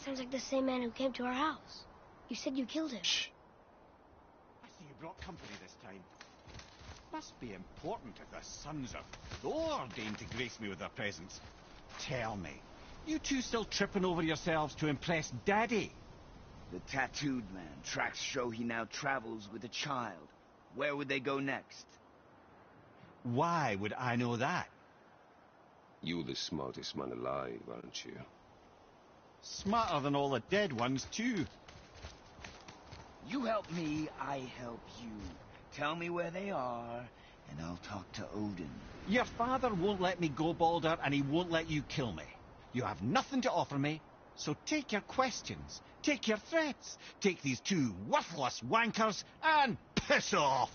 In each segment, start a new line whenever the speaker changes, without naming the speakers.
Sounds like the same man who came to our house. You said you killed him.
Shh. I see you brought company this time. Must be important if the sons of Thor deign to grace me with their presence. Tell me, you two still tripping over yourselves to impress Daddy?
The tattooed man. Tracks show he now travels with a child. Where would they go next?
Why would I know that?
You're the smartest man alive, aren't you?
Smarter than all the dead ones, too.
You help me, I help you. Tell me where they are, and I'll talk to Odin.
Your father won't let me go, Balder, and he won't let you kill me. You have nothing to offer me, so take your questions, take your threats, take these two worthless wankers, and piss off!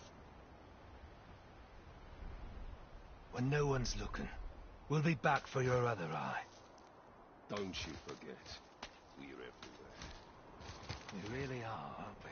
When no one's looking, we'll be back for your other eye.
Don't you forget, we're everywhere.
We really are, aren't we?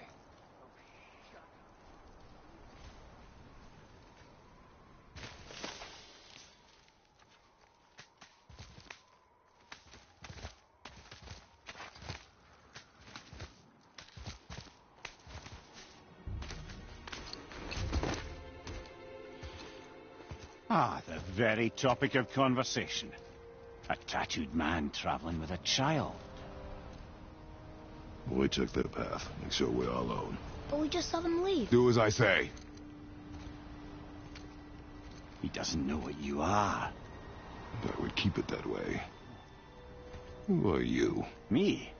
Ah, the very topic of conversation. A tattooed man traveling with a child.
We took their path. Make sure we're all alone.
But we just saw them leave.
Do as I say.
He doesn't know what you are.
I would keep it that way. Who are you?
Me?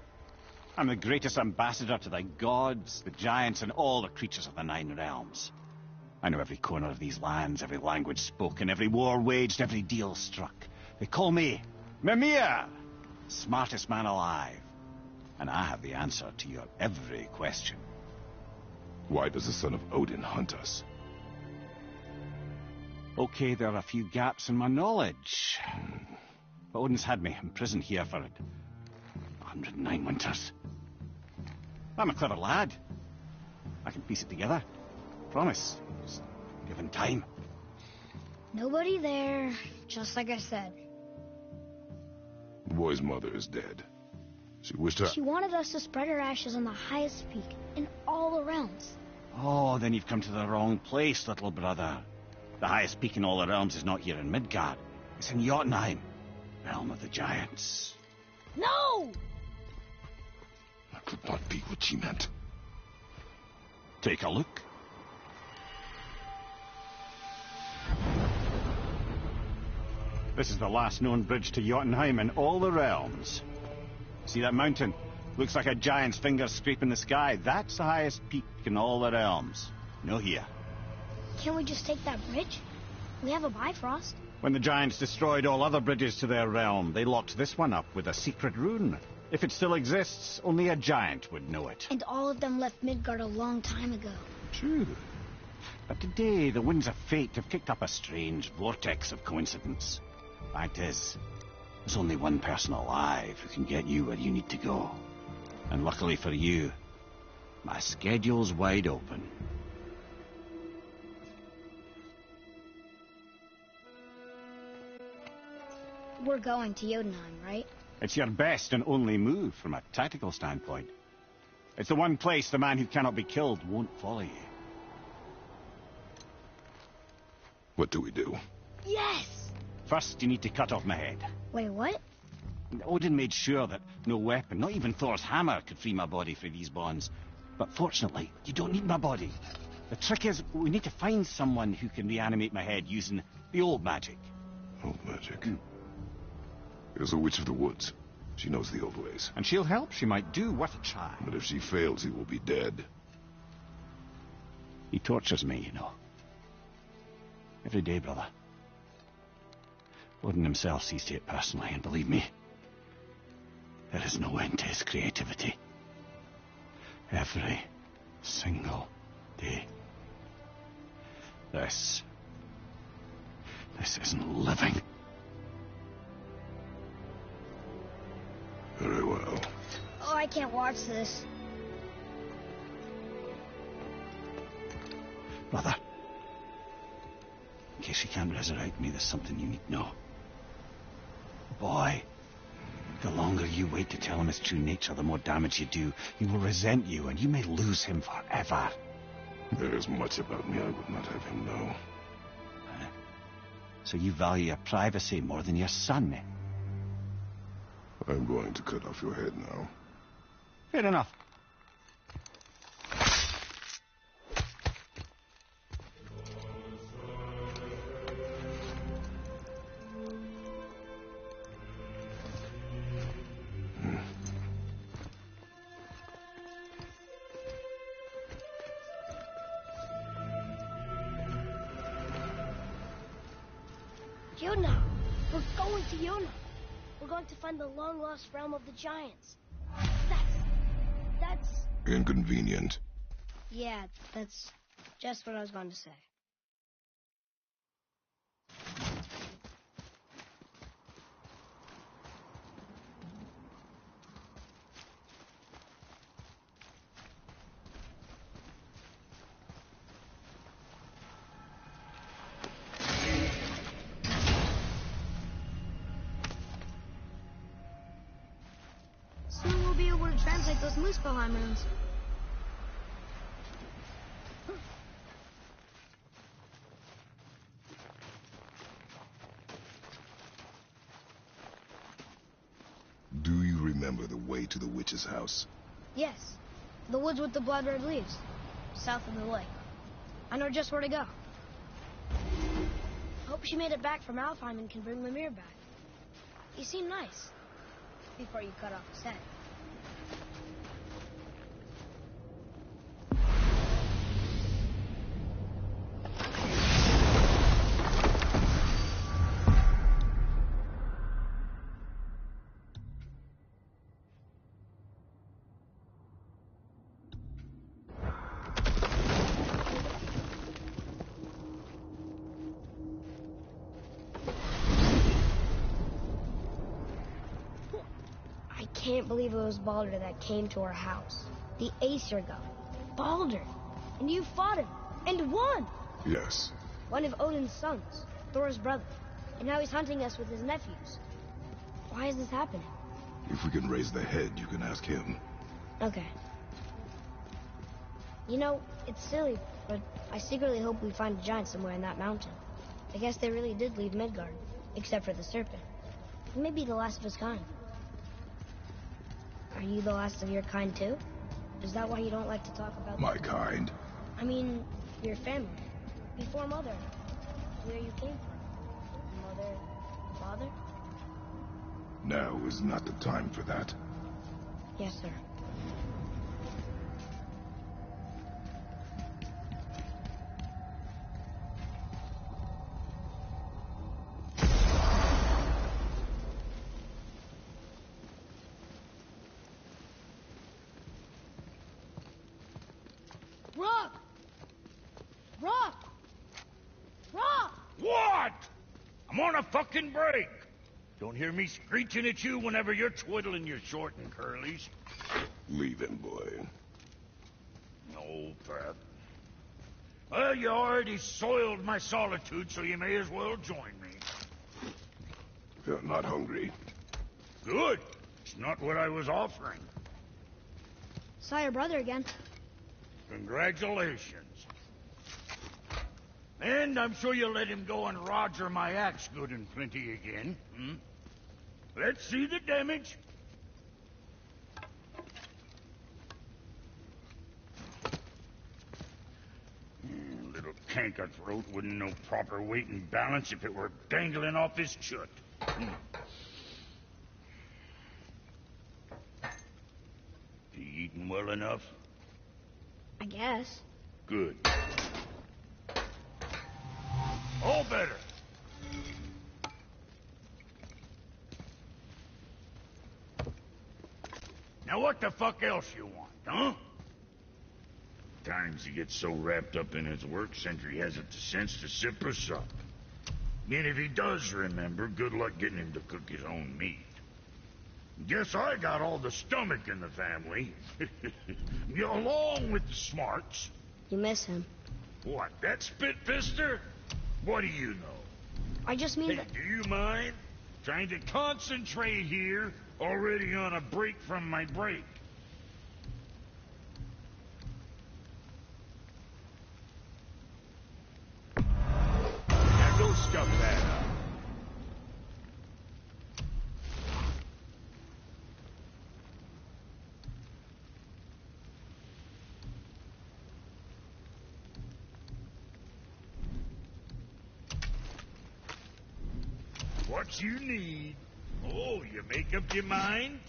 I'm the greatest ambassador to the gods, the giants, and all the creatures of the Nine Realms. I know every corner of these lands, every language spoken, every war waged, every deal struck. They call me Mimir, smartest man alive. And I have the answer to your every question.
Why does the son of Odin hunt us?
Okay, there are a few gaps in my knowledge. But Odin's had me imprisoned here for 109 winters. I'm a clever lad. I can piece it together. Promise. Just given time.
Nobody there, just like I said.
The boy's mother is dead. She wished her...
She wanted us to spread her ashes on the highest peak in all the realms.
Oh, then you've come to the wrong place, little brother. The highest peak in all the realms is not here in Midgard. It's in Jotunheim, realm of the giants.
No!
That could not be what she meant.
Take a look. This is the last known bridge to Jotunheim in all the realms. See that mountain? Looks like a giant's finger scraping the sky. That's the highest peak in all the realms. No here.
Can't we just take that bridge? We have a Bifrost.
When the giants destroyed all other bridges to their realm, they locked this one up with a secret rune. If it still exists, only a giant would know it.
And all of them left Midgard a long time ago.
True. But today, the winds of fate have kicked up a strange vortex of coincidence. Fact is, there's only one person alive who can get you where you need to go. And luckily for you, my schedule's wide open.
We're going to Jotunheim, right?
It's your best and only move from a tactical standpoint. It's the one place the man who cannot be killed won't follow you.
What do we do?
Yes!
First, you need to cut off my head.
Wait, what?
Odin made sure that no weapon, not even Thor's hammer, could free my body from these bonds. But fortunately, you don't need my body. The trick is, we need to find someone who can reanimate my head using the old magic.
Old magic? There's a witch of the woods. She knows the old ways.
And she'll help. She might do worth a try.
But if she fails, he will be dead.
He tortures me, you know. Every day, brother. Odin himself sees to it personally, and believe me, there is no end to his creativity. Every single day. This isn't living.
Very well.
Oh, I can't watch this.
Brother, in case you can't resurrect me, there's something you need to know. The boy The longer you wait to tell him his true nature, the more damage you do. He will resent you, and you may lose him forever.
There is much about me I would not have him know.
So you value your privacy more than your son, eh?
I'm going to cut off your head now.
Fair enough.
Yuna! We're going to Yuna! We're going to find the long-lost realm of the Giants. That's...
Inconvenient.
Yeah, that's just what I was going to say. Soon we'll be able to translate those Muspelheim runes.
Do you remember the way to the witch's house?
Yes, the woods with the blood-red leaves, south of the lake. I know just where to go. Hope she made it back from Alfheim and can bring Mimir back. You seem nice. Before you cut off his head. I can't believe it was Baldur that came to our house. The Aesir god. Baldur! And you fought him. And won!
Yes.
One of Odin's sons. Thor's brother. And now he's hunting us with his nephews. Why is this happening?
If we can raise the head, you can ask him.
Okay. You know, it's silly, but I secretly hope we find a giant somewhere in that mountain. I guess they really did leave Midgard. Except for the serpent. He may be the last of his kind. Are you the last of your kind, too? Is that why you don't like to talk about...
My kind?
I mean, your family. Before Mother. Where you came from. Mother... Father?
Now is not the time for that.
Yes, sir. Rock! Rock! Rock!
What? I'm on a fucking break. Don't hear me screeching at you whenever you're twiddling your short and curlies.
Leave him, boy.
No, Pat. Well, you already soiled my solitude, so you may as well join me.
You're not hungry.
Good. It's not what I was offering.
Saw your brother again.
Congratulations. And I'm sure you'll let him go and Roger my axe good and plenty again. Hmm? Let's see the damage. Little canker throat wouldn't know proper weight and balance if it were dangling off his chut. You eating well enough?
I guess.
Good. All better. Now what the fuck else you want, huh? Times he gets so wrapped up in his work, Sentry hasn't the sense to sip or sup. And if he does remember, good luck getting him to cook his own meat. Guess I got all the stomach in the family. Along with the smarts.
You miss him.
What, that spit-fister? What do you know?
I just mean
Hey,
that...
do you mind? Trying to concentrate here. Already on a break from my break. Now go stuff that up. What you need. Oh, you make up your mind?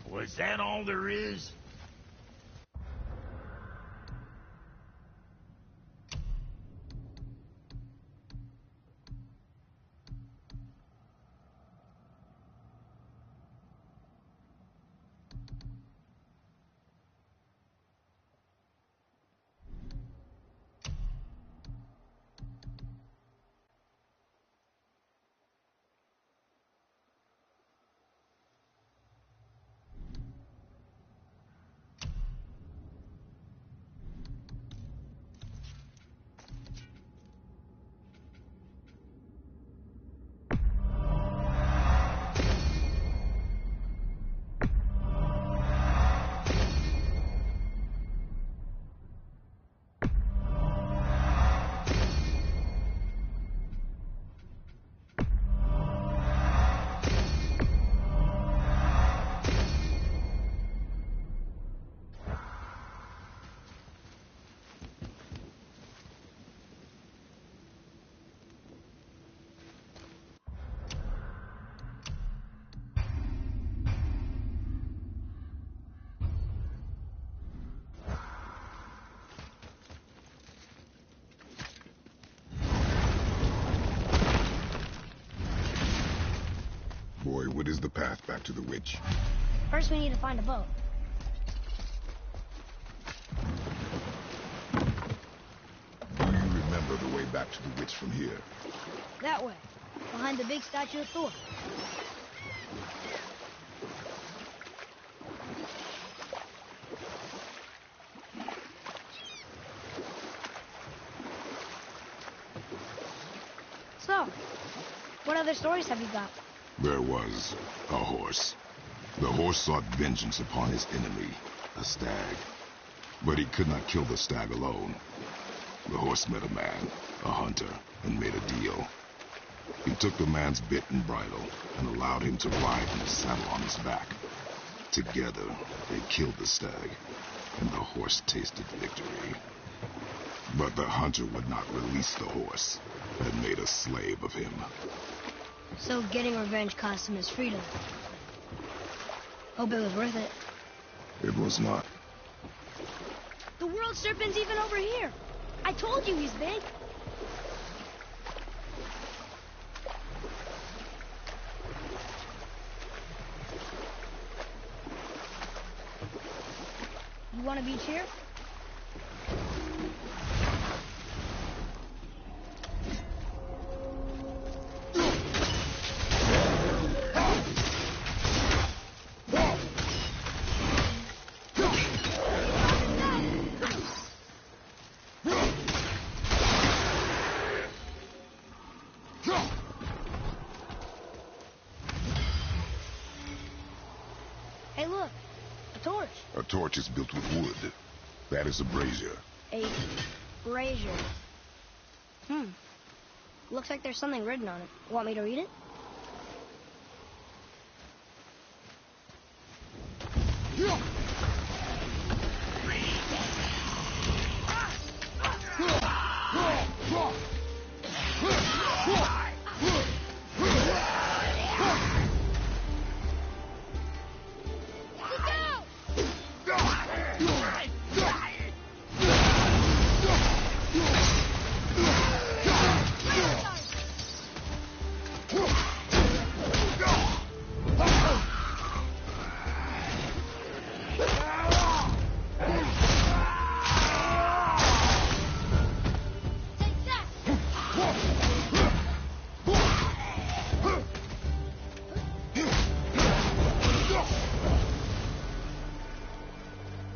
Was that all there is?
Boy, what is the path back to the witch?
First, we need to find a boat.
Do you remember the way back to the witch from here?
That way, behind the big statue of Thor. So, what other stories have you got?
There was a horse. The horse sought vengeance upon his enemy, a stag. But he could not kill the stag alone. The horse met a man, a hunter, and made a deal. He took the man's bit and bridle and allowed him to ride in a saddle on his back. Together, they killed the stag, and the horse tasted victory. But the hunter would not release the horse and made a slave of him.
So getting revenge cost him his freedom. Hope it was worth it.
It was not.
The world serpent's even over here. I told you he's big. You want a beach here? Hey, look. A torch.
A torch is built with wood. That is a brazier.
A brazier. Looks like there's something written on it. Want me to read it?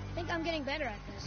I think I'm getting better at this.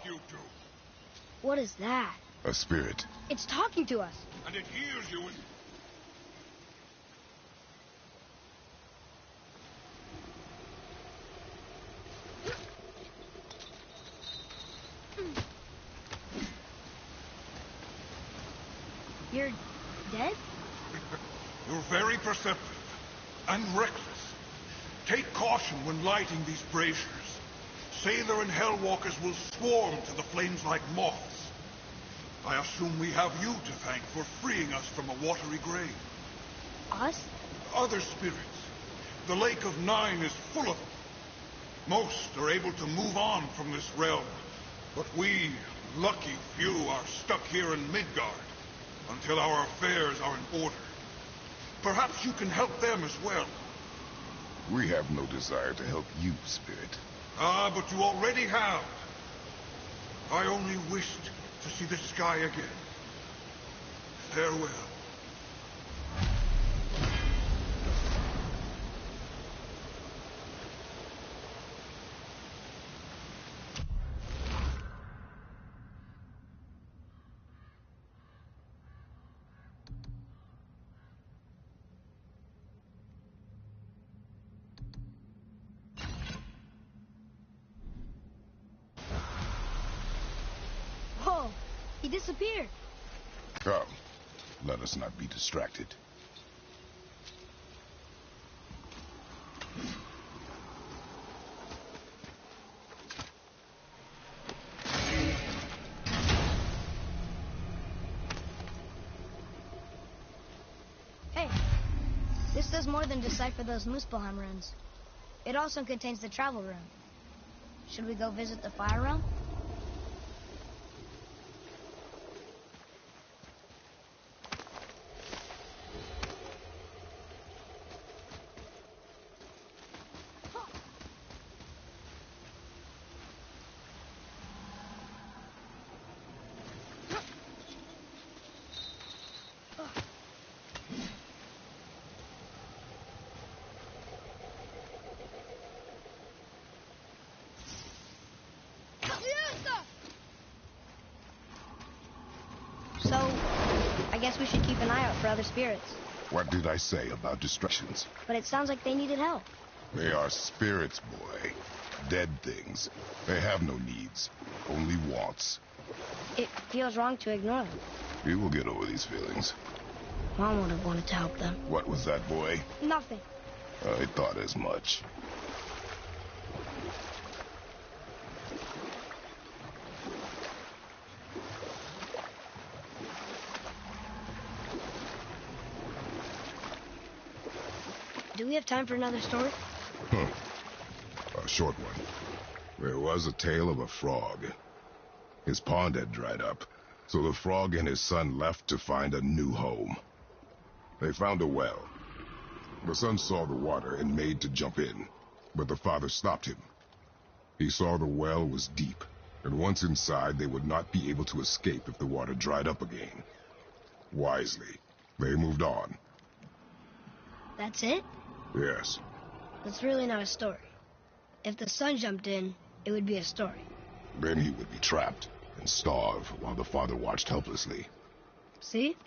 You two.
What is that?
A spirit.
It's talking to us.
And it hears you and...
You're dead?
You're very perceptive. And reckless. Take caution when lighting these braziers. Sailor and Hellwalkers will swarm to the flames like moths. I assume we have you to thank for freeing us from a watery grave.
Us?
Other spirits. The Lake of Nine is full of them. Most are able to move on from this realm, but we, lucky few, are stuck here in Midgard until our affairs are in order. Perhaps you can help them as well.
We have no desire to help you, Spirit.
Ah, but you already have. I only wished to see the sky again. Farewell.
Whoa, he disappeared.
Come, let us not be distracted.
Hey, this does more than decipher those Muspelheim runes. It also contains the travel rune. Should we go visit the Fire Realm? So, I guess we should keep an eye out for other spirits.
What did I say about distractions?
But it sounds like they needed help.
They are spirits, boy. Dead things. They have no needs, only wants.
It feels wrong to ignore them.
You will get over these feelings.
Mom would have wanted to help them.
What was that, boy?
Nothing.
I thought as much.
Do we have time for another story?
A short one. There was a tale of a frog. His pond had dried up, so the frog and his son left to find a new home. They found a well. The son saw the water and made to jump in, but the father stopped him. He saw the well was deep, and once inside they would not be able to escape if the water dried up again. Wisely, they moved on.
That's it?
Yes.
That's really not a story. If the son jumped in, it would be a story.
Then he would be trapped, and starve while the father watched helplessly.
See?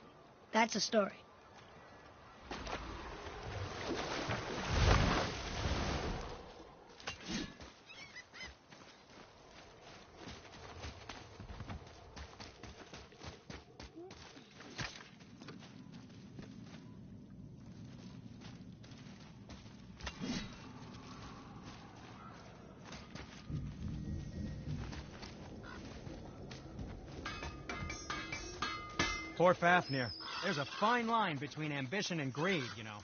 That's a story.
Poor Fafnir. There's a fine line between ambition and greed, you know.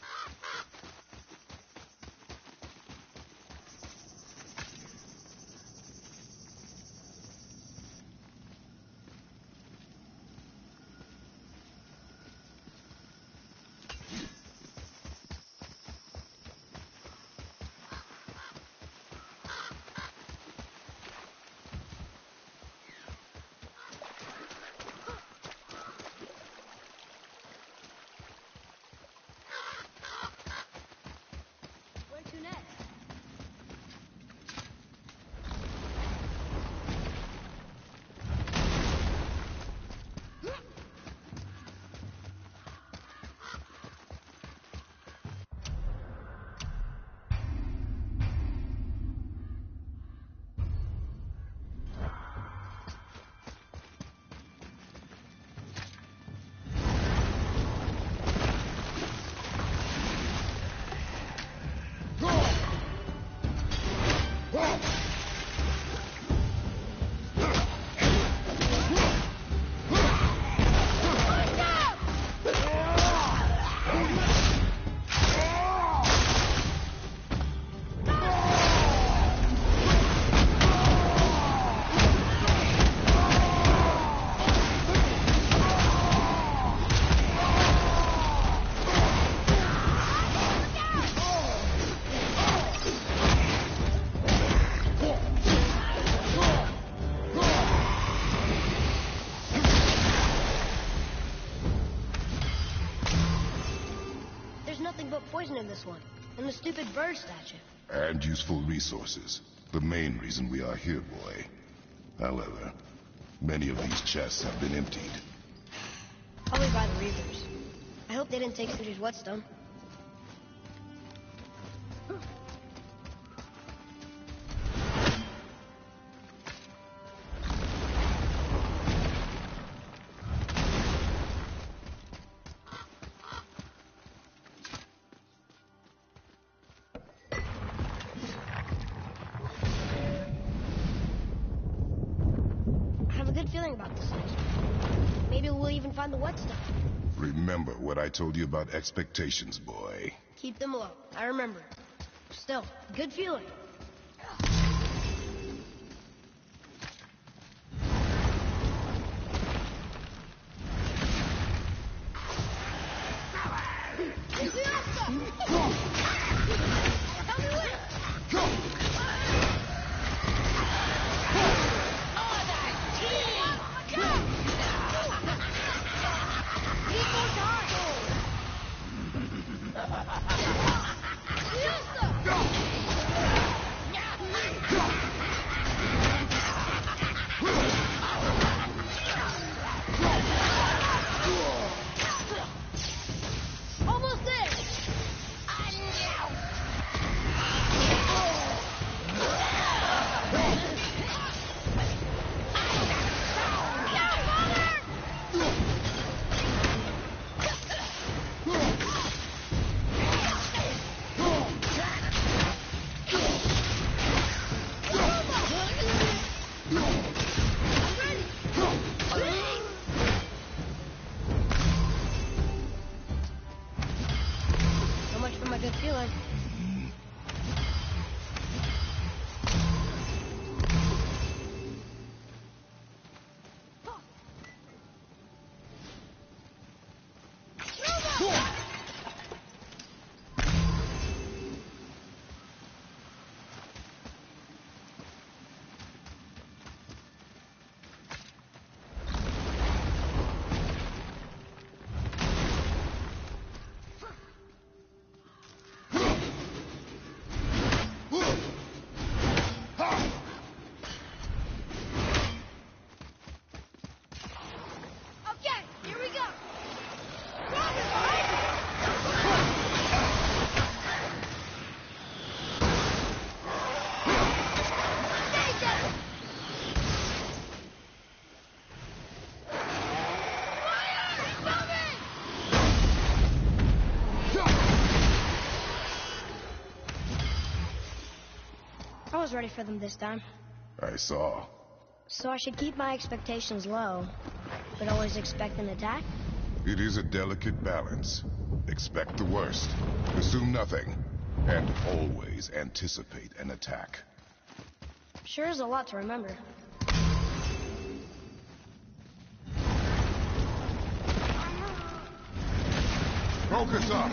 Poison in this one, and the stupid bird statue.
And useful resources. The main reason we are here, boy. However, many of these chests have been emptied.
Probably by the Reavers. I hope they didn't take Sindri's whetstone. Feeling about this next one. Maybe we'll even find the whetstone.
Remember what I told you about expectations, boy.
Keep them low. I remember. Still, good feeling. was ready for them this time.
I saw.
So I should keep my expectations low, but always expect an attack?
It is a delicate balance. Expect the worst, assume nothing, and always anticipate an attack.
Sure is a lot to remember.
Focus up!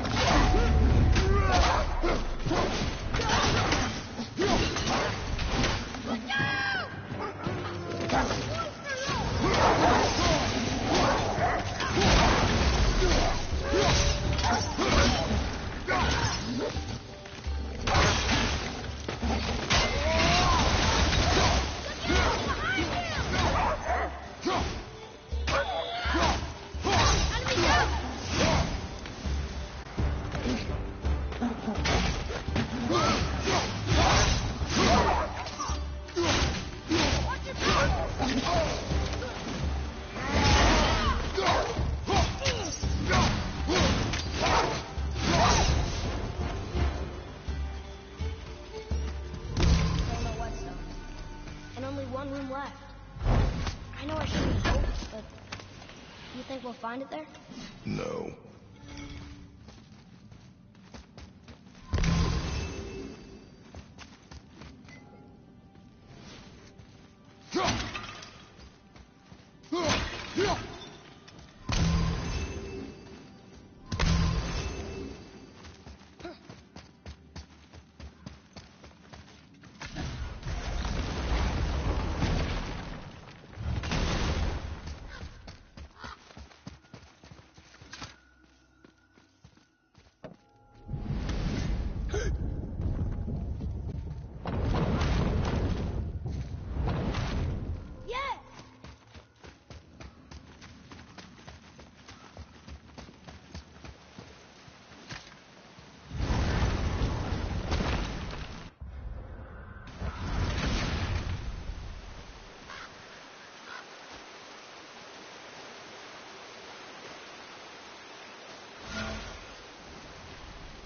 Find it there?
No.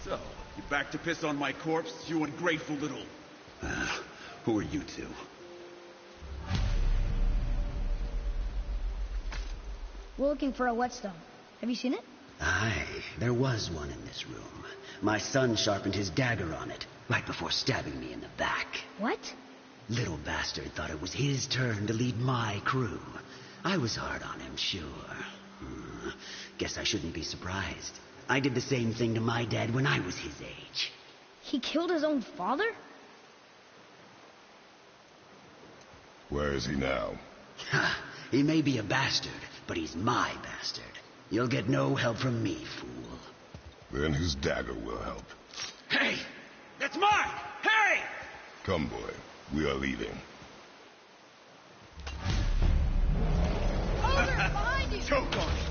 So, you back to piss on my corpse, you ungrateful little... who are you two?
We're looking for a whetstone. Have you seen it?
Aye, there was one in this room. My son sharpened his dagger on it, right before stabbing me in the back.
What?
Little bastard thought it was his turn to lead my crew. I was hard on him, sure. Guess I shouldn't be surprised. I did the same thing to my dad when I was his age.
He killed his own father?
Where is he now?
He may be a bastard, but he's my bastard. You'll get no help from me, fool.
Then his dagger will help.
Hey! That's mine! Hey!
Come, boy. We are leaving.
Over! Behind you!
Choke on it!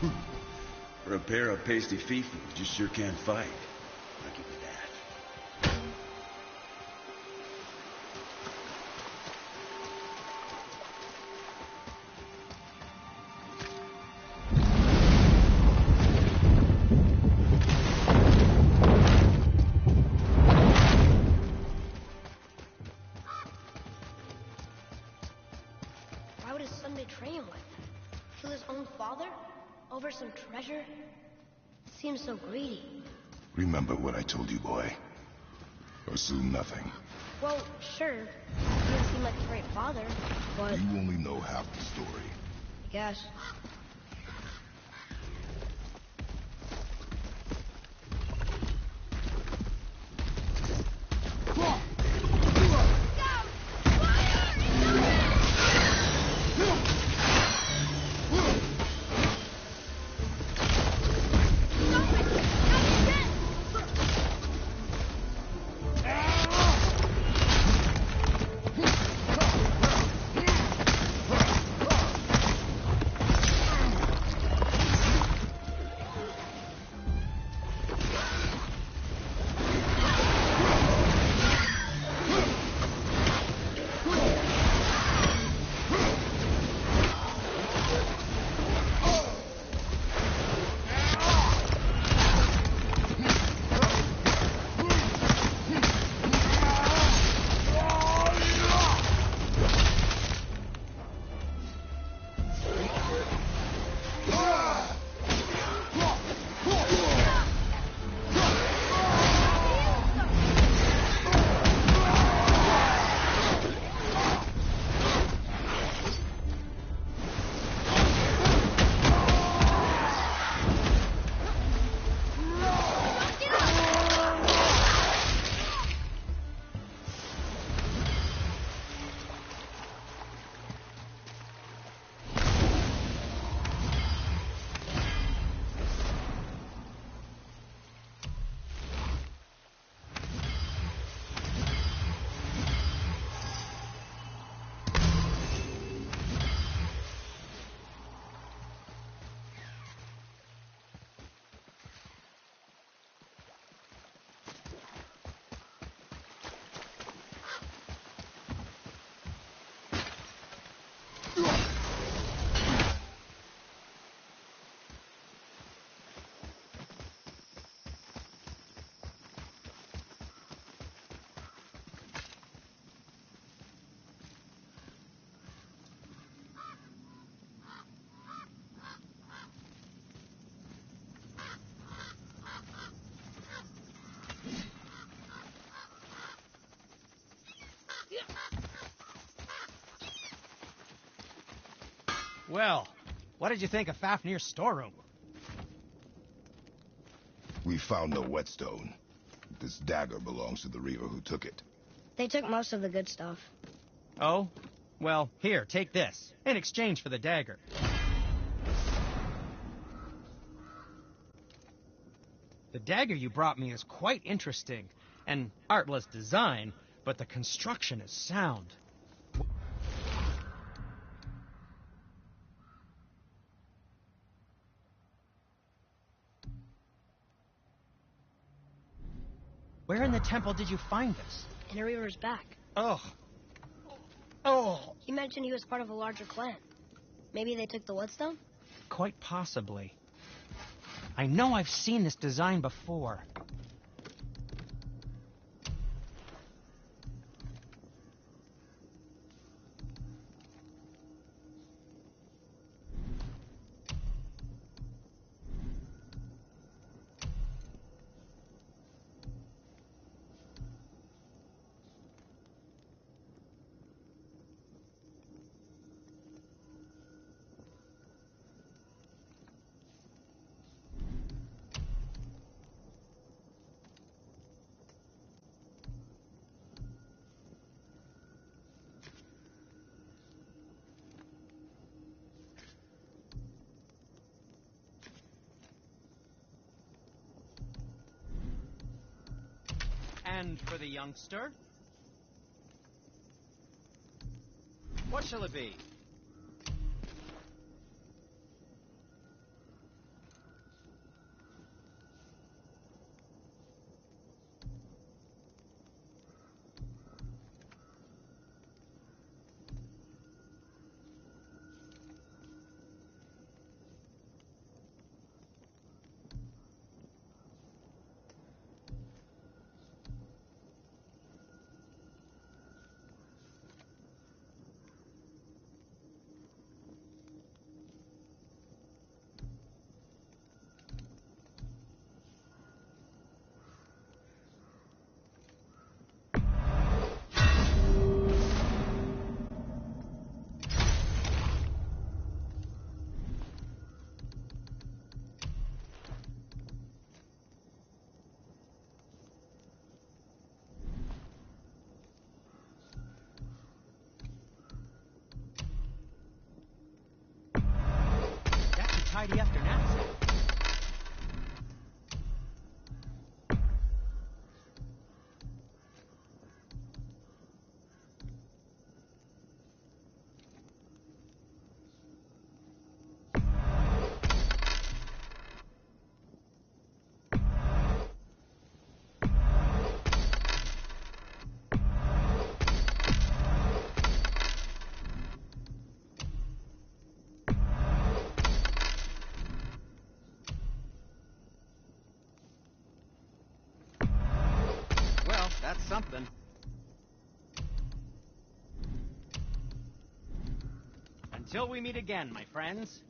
For a pair of pasty feet, you sure can't fight. I'll give you that.
Why would his son betray him like that? Kill his own father? Over some treasure? Seems so greedy.
Remember what I told you, boy. Assume nothing.
Well, sure. He doesn't seem like a great father, but...
You only know half the story.
I guess.
Well, what did you think of Fafnir's storeroom?
We found no whetstone. This dagger belongs to the Reaver who took it.
They took most of the good stuff.
Oh? Well, here, take this. In exchange for the dagger. The dagger you brought me is quite interesting. An artless design, but the construction is sound. Where in the temple did you find this?
In a Reaver's back.
Oh. Oh.
He mentioned he was part of a larger clan. Maybe they took the whetstone?
Quite possibly. I know I've seen this design before. And for the youngster? What shall it be? Until we meet again, my friends.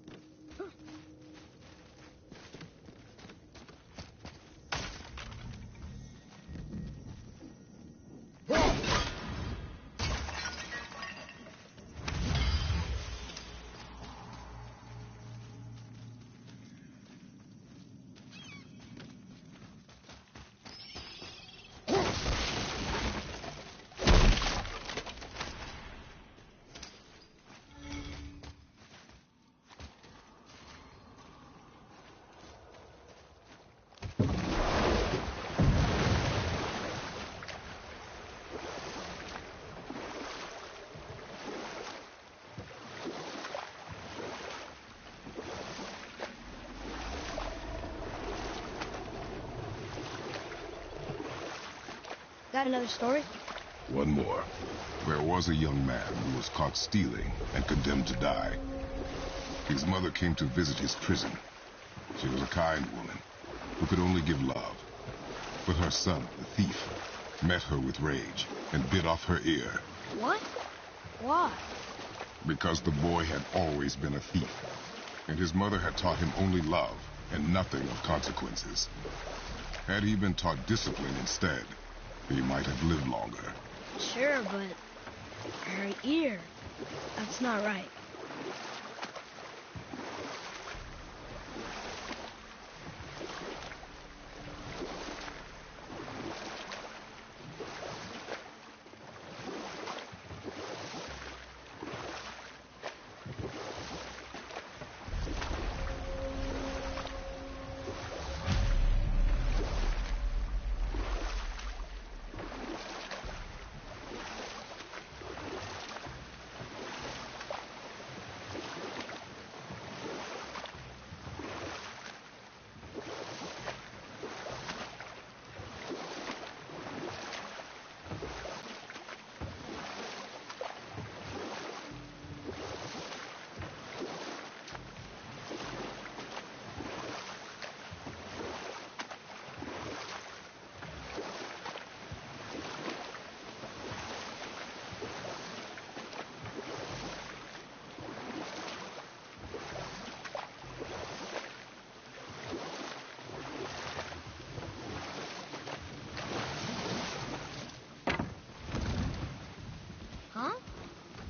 Got another story?
One more. There was a young man who was caught stealing and condemned to die. His mother came to visit his prison. She was a kind woman who could only give love. But her son, the thief, met her with rage and bit off her ear.
What? Why?
Because the boy had always been a thief, and his mother had taught him only love and nothing of consequences. Had he been taught discipline instead, he might have lived longer.
Sure, but her ear, that's not right.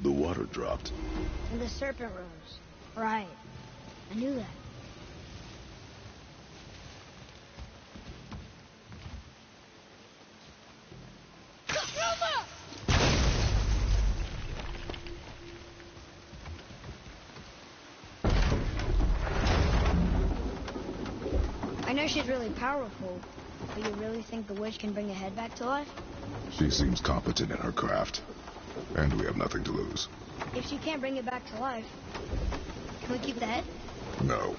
The water dropped.
In the serpent rose. Right. I knew that. I know she's really powerful, but you really think the witch can bring a head back to life?
She seems competent in her craft, and we have nothing to lose.
If she can't bring it back to life, can we keep the head?
No.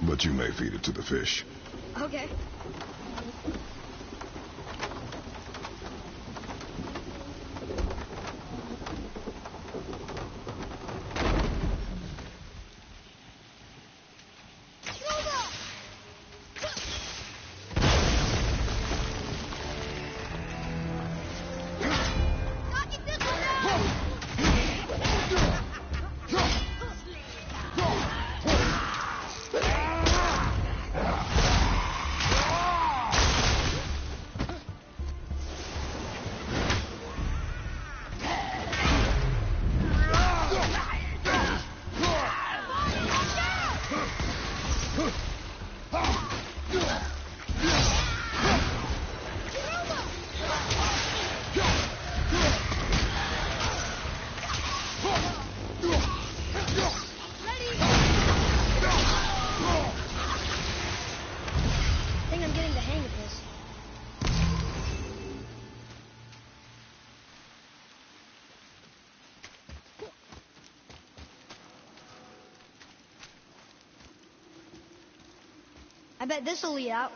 But you may feed it to the fish.
Okay. I think I'm getting the hang of this. I bet this'll lead out.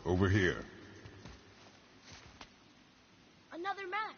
over here.
Another map.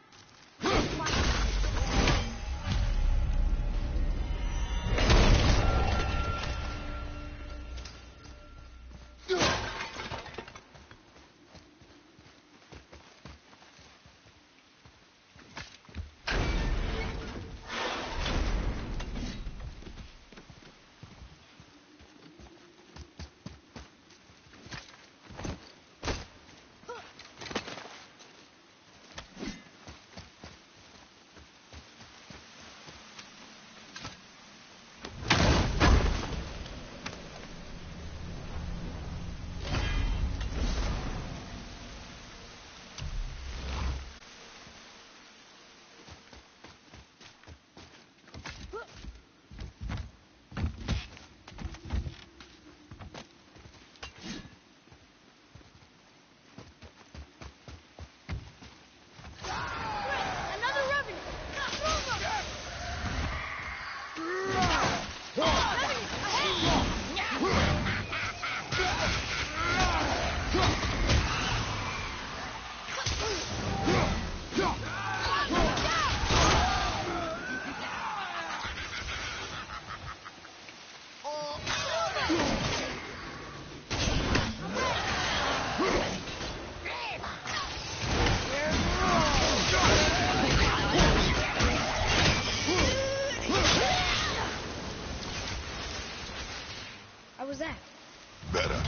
How was that?
Better.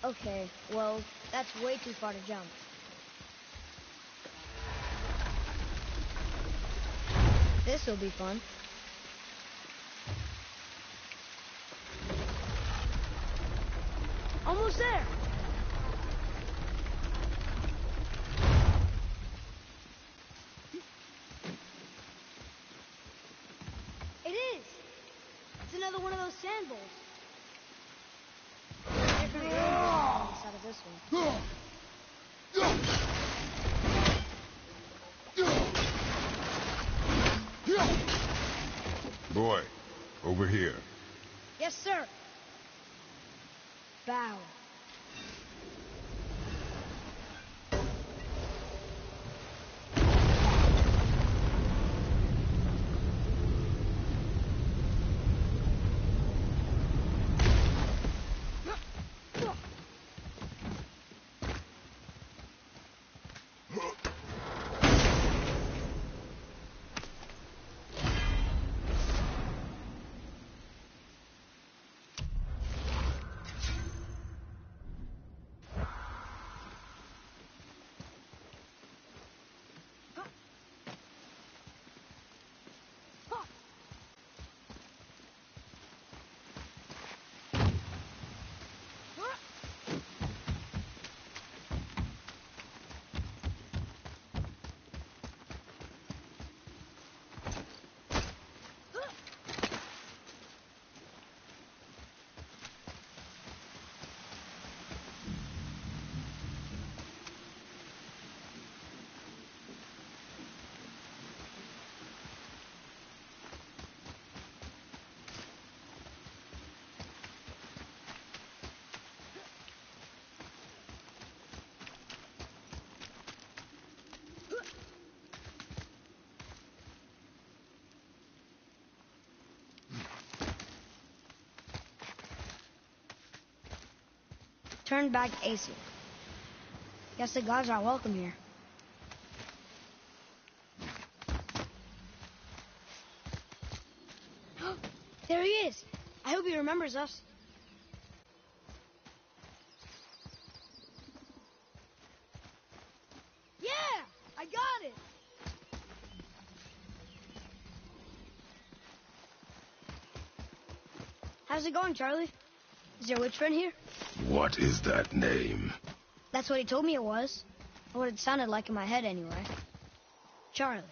Okay, well, that's way too far to jump. This'll be fun. Almost there. It is. It's another one of those sand bowls. Different on the side of this one.
Boy, over here.
Yes, sir. Bow. Turn back Aesir. Guess the gods are welcome here. There he is. I hope he remembers us. Yeah! I got it! How's it going, Charlie? Is your witch friend here?
What is that name?
That's what he told me it was. Or what it sounded like in my head, anyway. Charlie.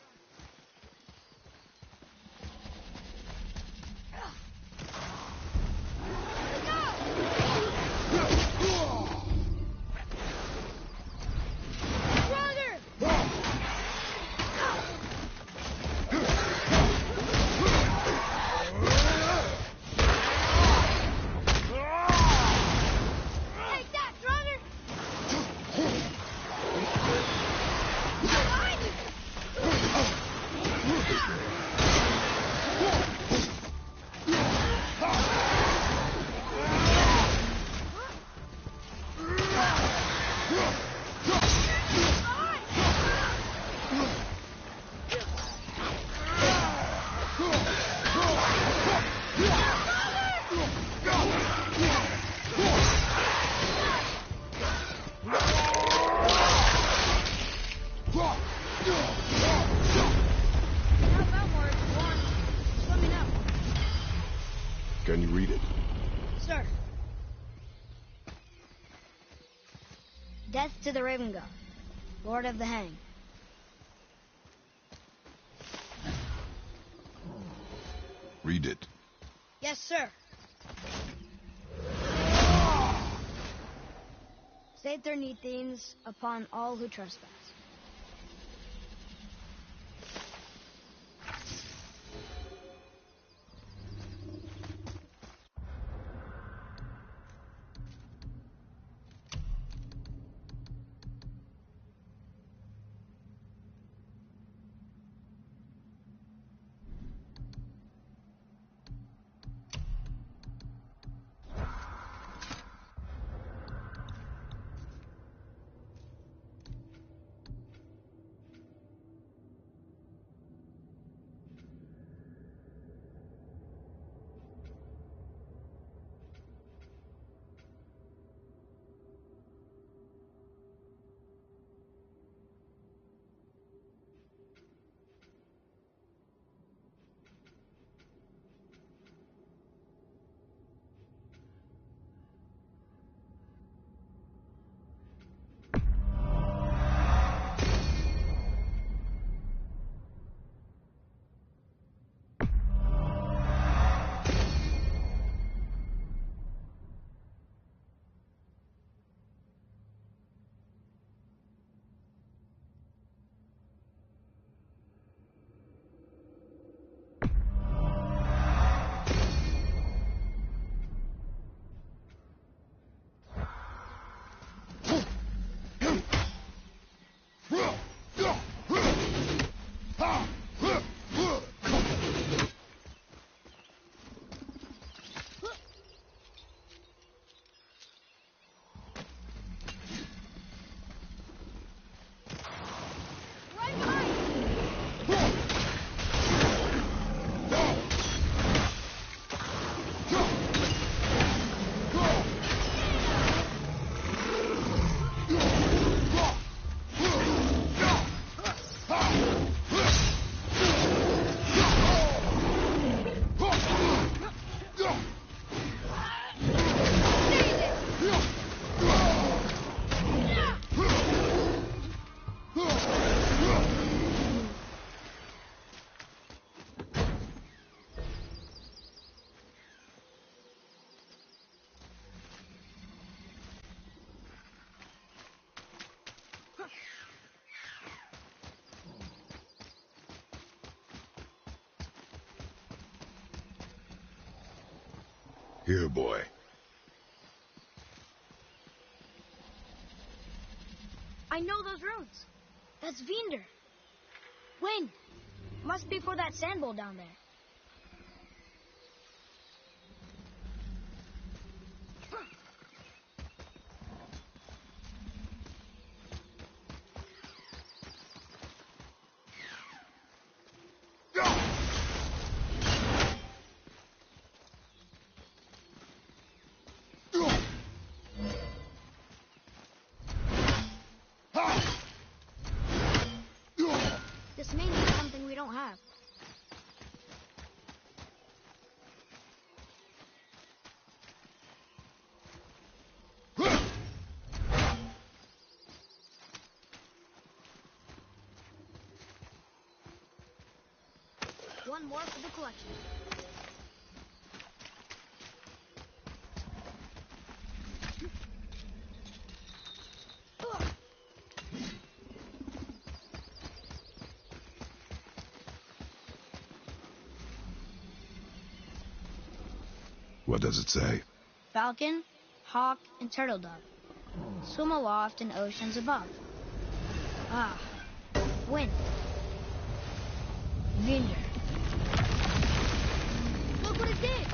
Can you read it?
Sir. Death to the Raven God, Lord of the Hang.
Read it.
Yes, sir. Save their Neathines upon all who trespass.
Here, boy.
I know those runes. That's Vinder. Wind. Must be for that sand bowl down there. One more for the collection.
What does it say?
Falcon, hawk, and turtle dove swim aloft in oceans above. Ah, wind. Vinder. Look what it did!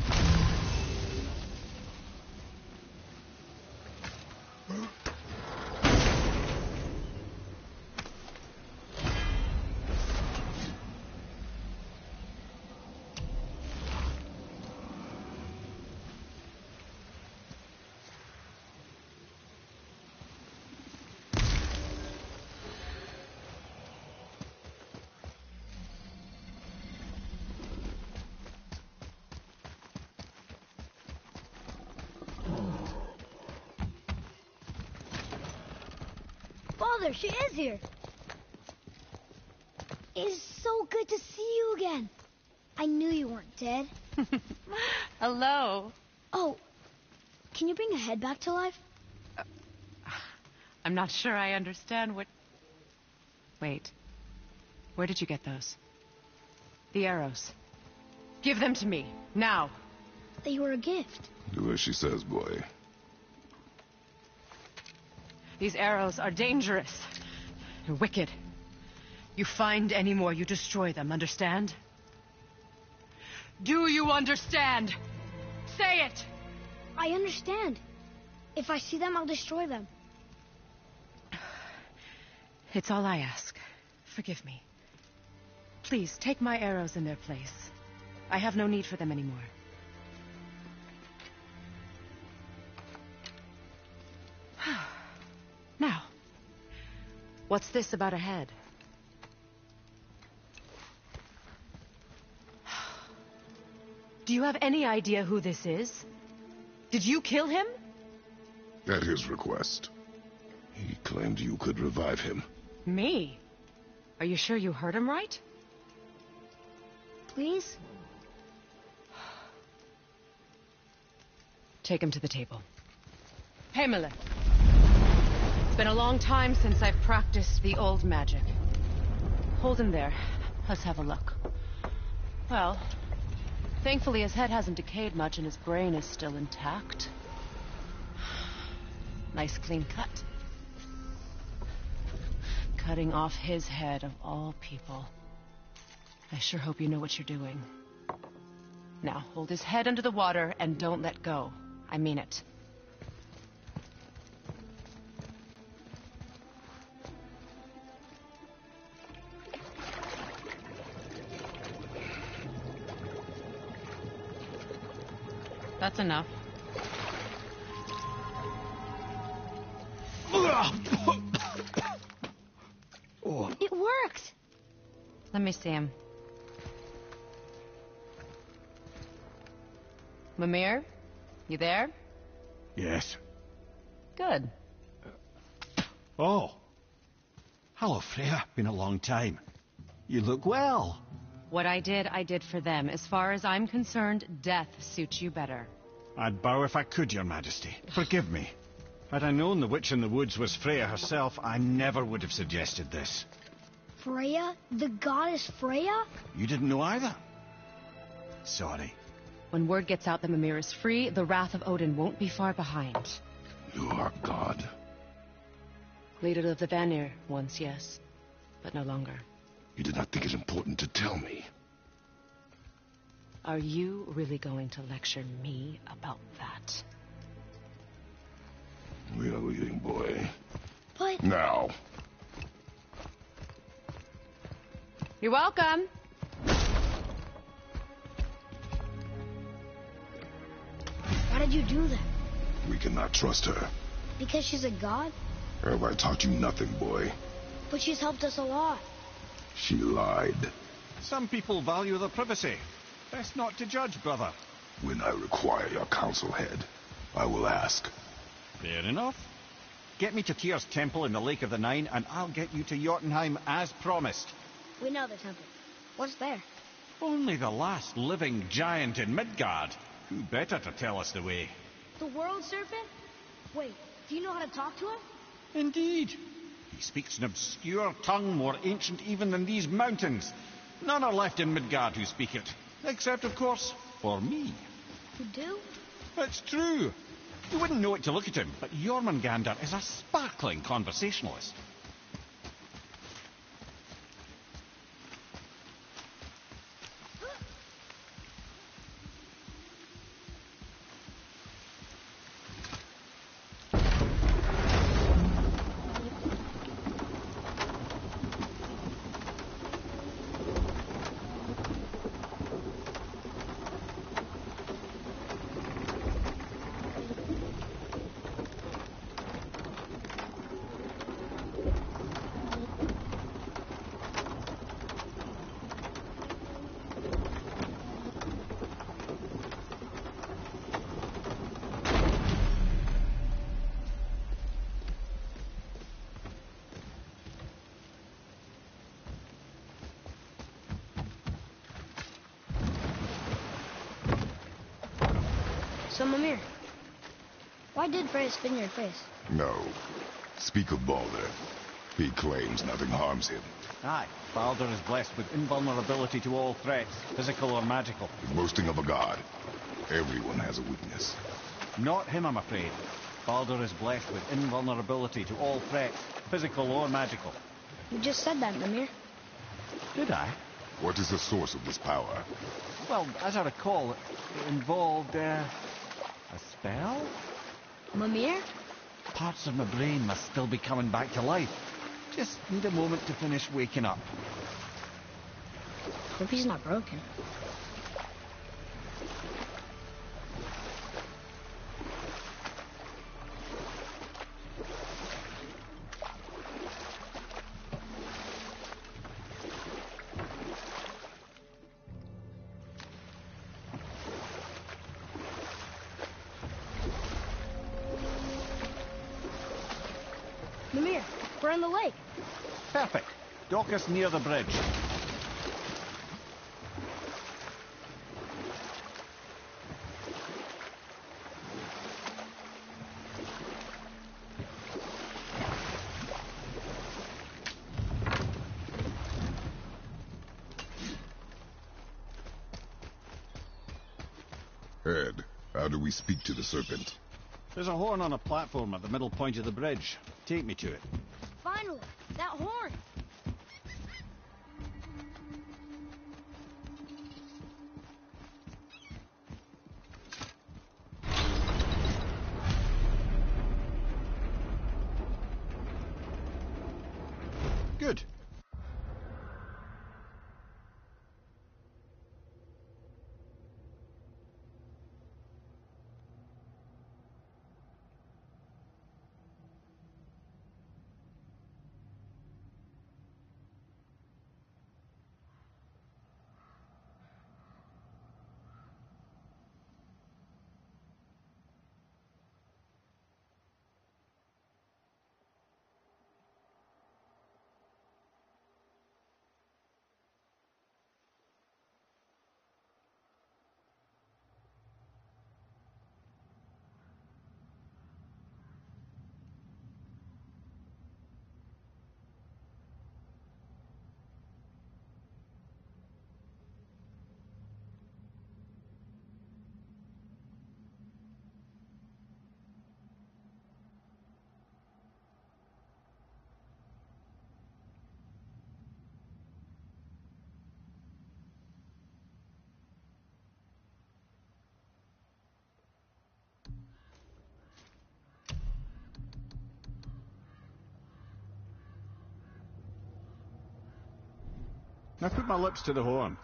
Father, she is here. It is so good to see you again. I knew you weren't dead.
Hello.
Oh, can you bring a head back to life?
I'm not sure I understand what... Wait. Where did you get those? The arrows. Give them to me, now.
They were a gift.
Do as she says, boy.
These arrows are dangerous. They're wicked. You find any more, you destroy them, understand? Do you understand? Say it!
I understand. If I see them, I'll destroy them.
It's all I ask. Forgive me. Please, take my arrows in their place. I have no need for them anymore. Now, what's this about a head? Do you have any idea who this is? Did you kill him?
At his request. He claimed you could revive him.
Me? Are you sure you heard him right?
Please?
Take him to the table. Heimele. It's been a long time since I've practiced the old magic. Hold him there. Let's have a look. Well, thankfully his head hasn't decayed much and his brain is still intact. Nice clean cut. Cutting off his head of all people. I sure hope you know what you're doing. Now, hold his head under the water and don't let go. I mean it. That's enough.
It worked!
Let me see him. Mimir, you there?
Yes.
Good.
Oh. Hello, Freya. Been a long time. You look well.
What I did for them. As far as I'm concerned, death suits you better.
I'd bow if I could, Your Majesty. Forgive me. Had I known the witch in the woods was Freya herself, I never would have suggested this.
Freya? The goddess Freya?
You didn't know either? Sorry.
When word gets out that Mimir is free, the wrath of Odin won't be far behind.
You are God.
Leader of the Vanir, once, yes. But no longer.
You did not think it important to tell me.
Are you really going to lecture me about that?
We are leaving, boy.
But...
Now.
You're welcome.
Why did you do that?
We cannot trust her.
Because she's a god?
Have I taught you nothing, boy?
But she's helped us a lot.
She lied.
Some people value their privacy. Best not to judge, brother.
When I require your council head, I will ask.
Fair enough. Get me to Tyr's temple in the Lake of the Nine, and I'll get you to Jotunheim as promised.
We know the temple. What's there?
Only the last living giant in Midgard. Who better to tell us the way?
The World Serpent? Wait, do you know how to talk to him?
Indeed. He speaks an obscure tongue more ancient even than these mountains. None are left in Midgard who speak it. Except, of course, for me.
You do?
It's true. You wouldn't know it to look at him, but Jormungandr is a sparkling conversationalist.
So, Mimir, why did Freya spin your face?
No. Speak of Baldur. He claims nothing harms him.
Aye, Baldur is blessed with invulnerability to all threats, physical or magical.
The boasting of a god. Everyone has a weakness.
Not him, I'm afraid. Baldur is blessed with invulnerability to all threats, physical or magical.
You just said that, Mimir.
Did I?
What is the source of this power?
Well, as I recall, it involved, a spell?
Mimir?
Parts of my brain must still be coming back to life. Just need a moment to finish waking up.
Hope he's not broken. Mimir, we're on the lake.
Perfect. Dock us near the bridge.
Ed, how do we speak to the serpent?
There's a horn on a platform at the middle point of the bridge. Take me to it.
Finally, that horn.
Good. I put my lips to the horn.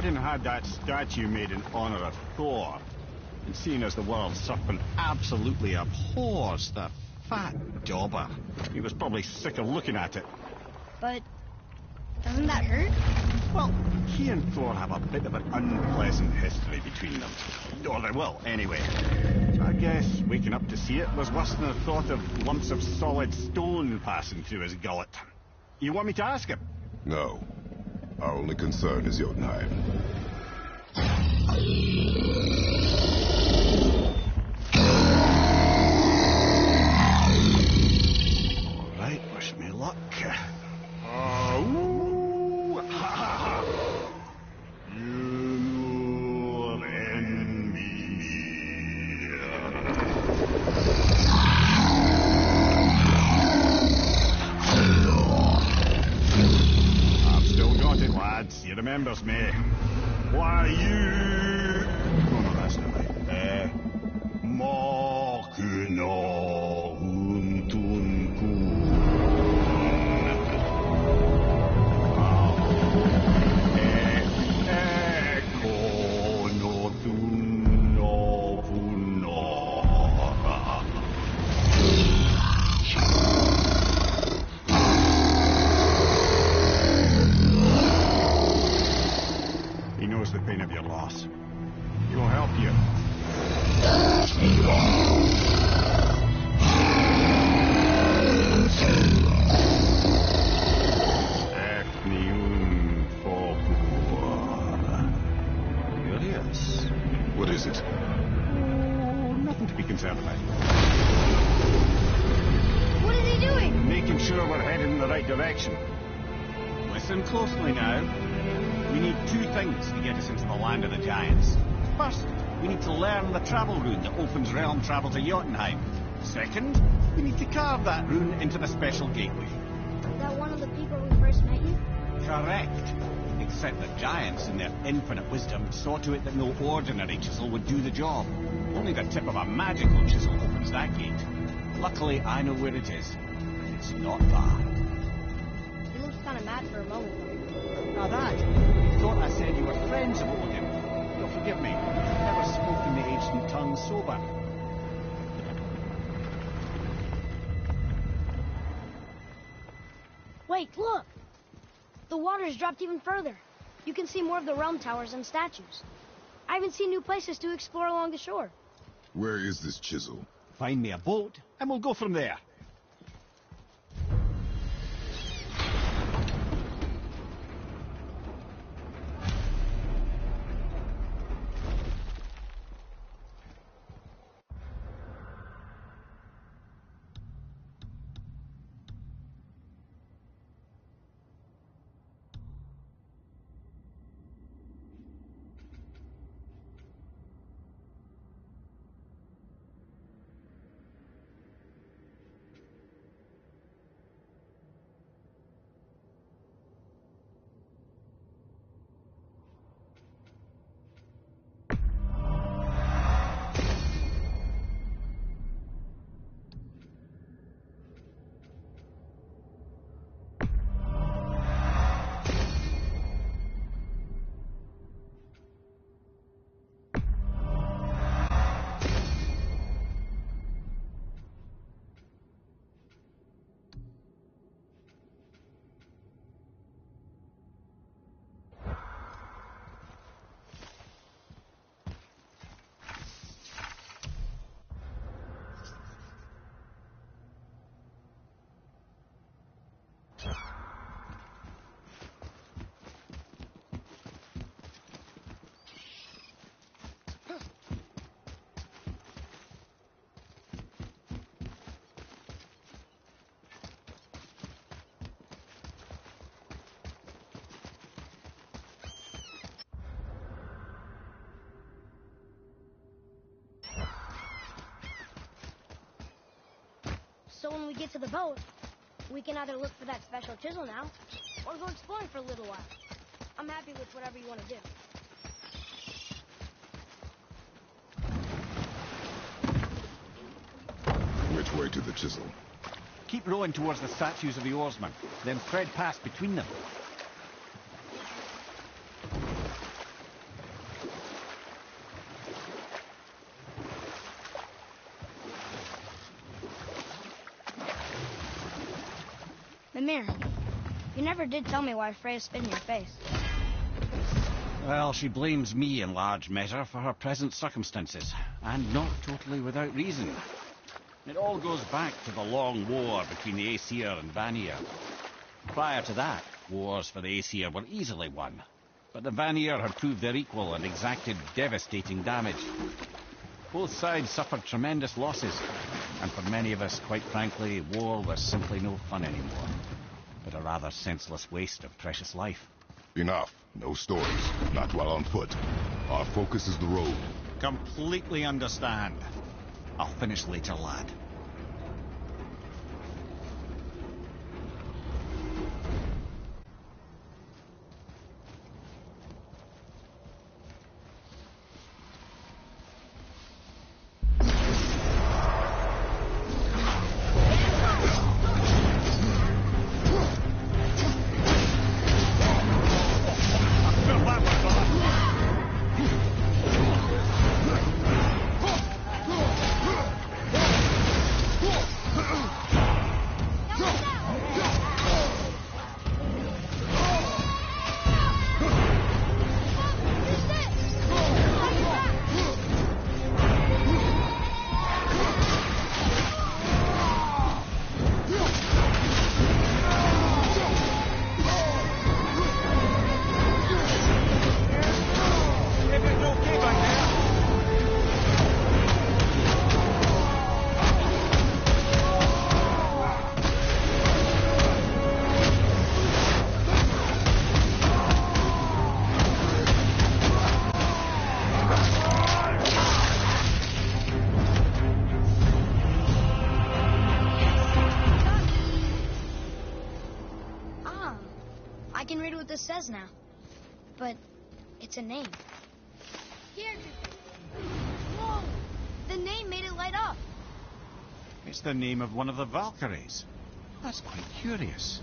Odin had that statue made in honor of Thor, and seeing as the world serpent absolutely abhors the fat dauber, he was probably sick of looking at it.
But doesn't that hurt?
Well, he and Thor have a bit of an unpleasant history between them. Or they will, anyway. So I guess waking up to see it was worse than the thought of lumps of solid stone passing through his gullet. You want me to ask him?
No. Our only concern is Jotunheim.
All right, wish me luck. He remembers me. Why you... Oh, no, that's not right. Mokuno Huntunkun. Eko no Tunno Punno. He knows the pain of your loss. He will help you. Curious.
What is it?
Oh, nothing to be concerned about.
What is he doing?
Making sure we're headed in the right direction. Listen closely now. We need two things to get us into the land of the giants. First, we need to learn the travel rune that opens realm travel to Jotunheim. Second, we need to carve that rune into the special gateway.
Is that one of the people we first met you?
Correct. Except the giants, in their infinite wisdom, saw to it that no ordinary chisel would do the job. Only the tip of a magical chisel opens that gate. Luckily, I know where it is. It's not far.
He looks kind of mad for a moment.
Now that, you thought I said you were friends of Odin. You'll forgive me. I've never spoken the ancient tongue sober.
Wait, look! The water's dropped even further. You can see more of the realm towers and statues. I even see new places to explore along the shore.
Where is this chisel?
Find me a boat, and we'll go from there.
So when we get to the boat, we can either look for that special chisel now, or go exploring for a little while. I'm happy with whatever you want to do.
Which way to the chisel?
Keep rowing towards the statues of the oarsmen, then thread past between them.
Mimir, you never did tell me why Freya spit in your face.
Well, she blames me in large measure for her present circumstances, and not totally without reason. It all goes back to the long war between the Aesir and Vanir. Prior to that, wars for the Aesir were easily won, but the Vanir had proved their equal and exacted devastating damage. Both sides suffered tremendous losses, and for many of us, quite frankly, war was simply no fun anymore, but a rather senseless waste of precious life.
Enough. No stories. Not while on foot. Our focus is the road.
Completely understand. I'll finish later, lad.
This says now, but it's a name. Here. Whoa! The name made it light up.
It's the name of one of the Valkyries. That's quite curious.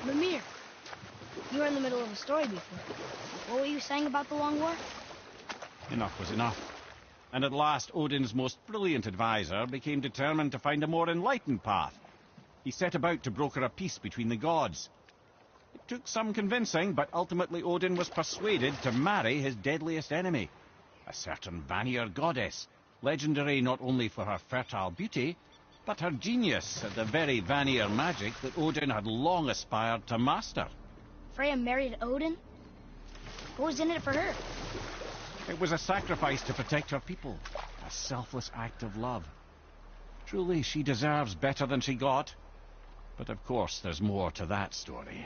Mimir, you were in the middle of a story before. What were you saying about the Long War?
Enough was enough. And at last, Odin's most brilliant advisor became determined to find a more enlightened path. He set about to broker a peace between the gods. It took some convincing, but ultimately Odin was persuaded to marry his deadliest enemy, a certain Vanir goddess, legendary not only for her fertile beauty, but her genius at the very Vanir magic that Odin had long aspired to master.
Freya married Odin? What was in it for her?
It was a sacrifice to protect her people, a selfless act of love. Truly, she deserves better than she got. But of course, there's more to that story.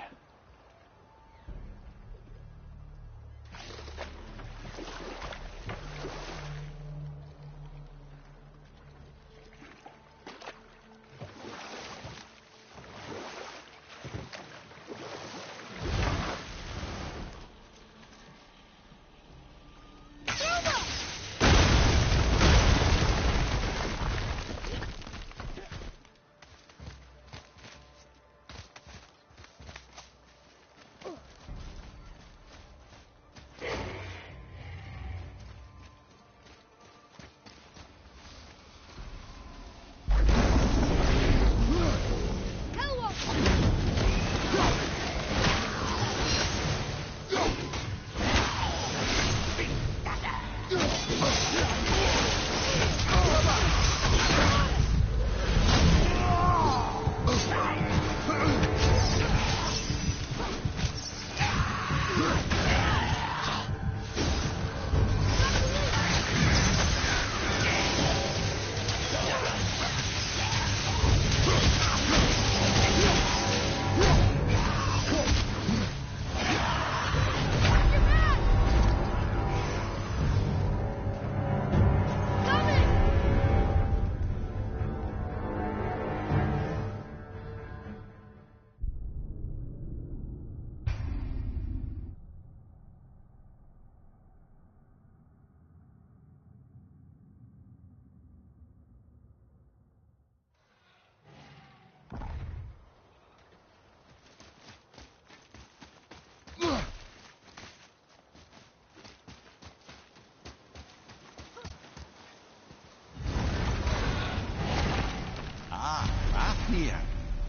Fafnir.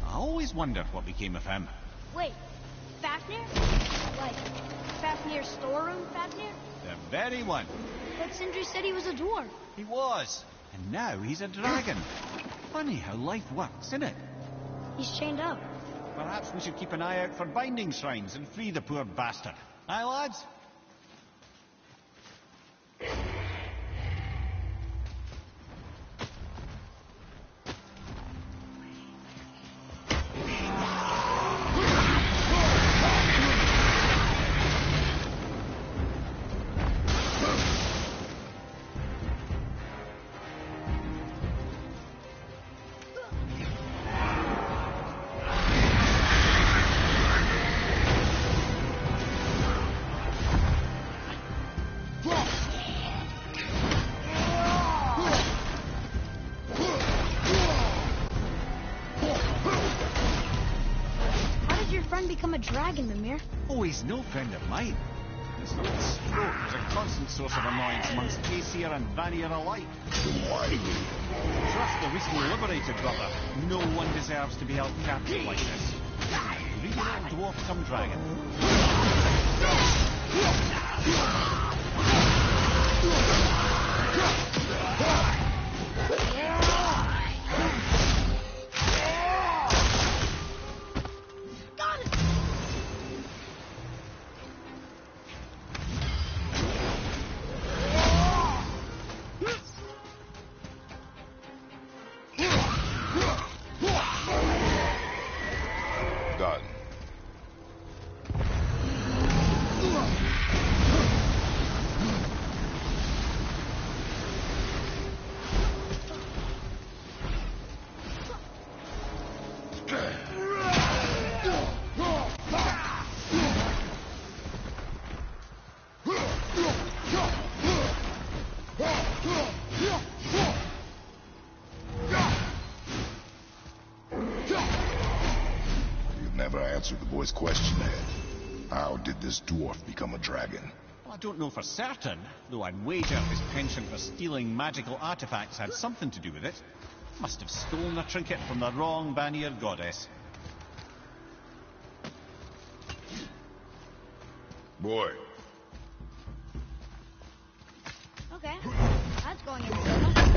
I always wondered what became of him.
Wait, Fafnir? Like, Fafnir's storeroom Fafnir?
The very one.
But Sindri said he was a dwarf.
He was. And now he's a dragon. Funny how life works, isn't it?
He's chained up.
Perhaps we should keep an eye out for binding shrines and free the poor bastard. Aye, lads?
Become a dragon, Mimir?
Oh, he's no friend of mine. This little stroke is a constant source of annoyance amongst Aesir and Vanir alike.
Why?
Trust the recently liberated brother. No one deserves to be held captive like this. Read your old dwarf come dragon.
Answered the boy's question, Ed. How did this dwarf become a dragon?
Well, I don't know for certain, though I'd wager his penchant for stealing magical artifacts had something to do with it. Must have stolen a trinket from the wrong Vanir goddess.
Boy.
Okay, that's going in the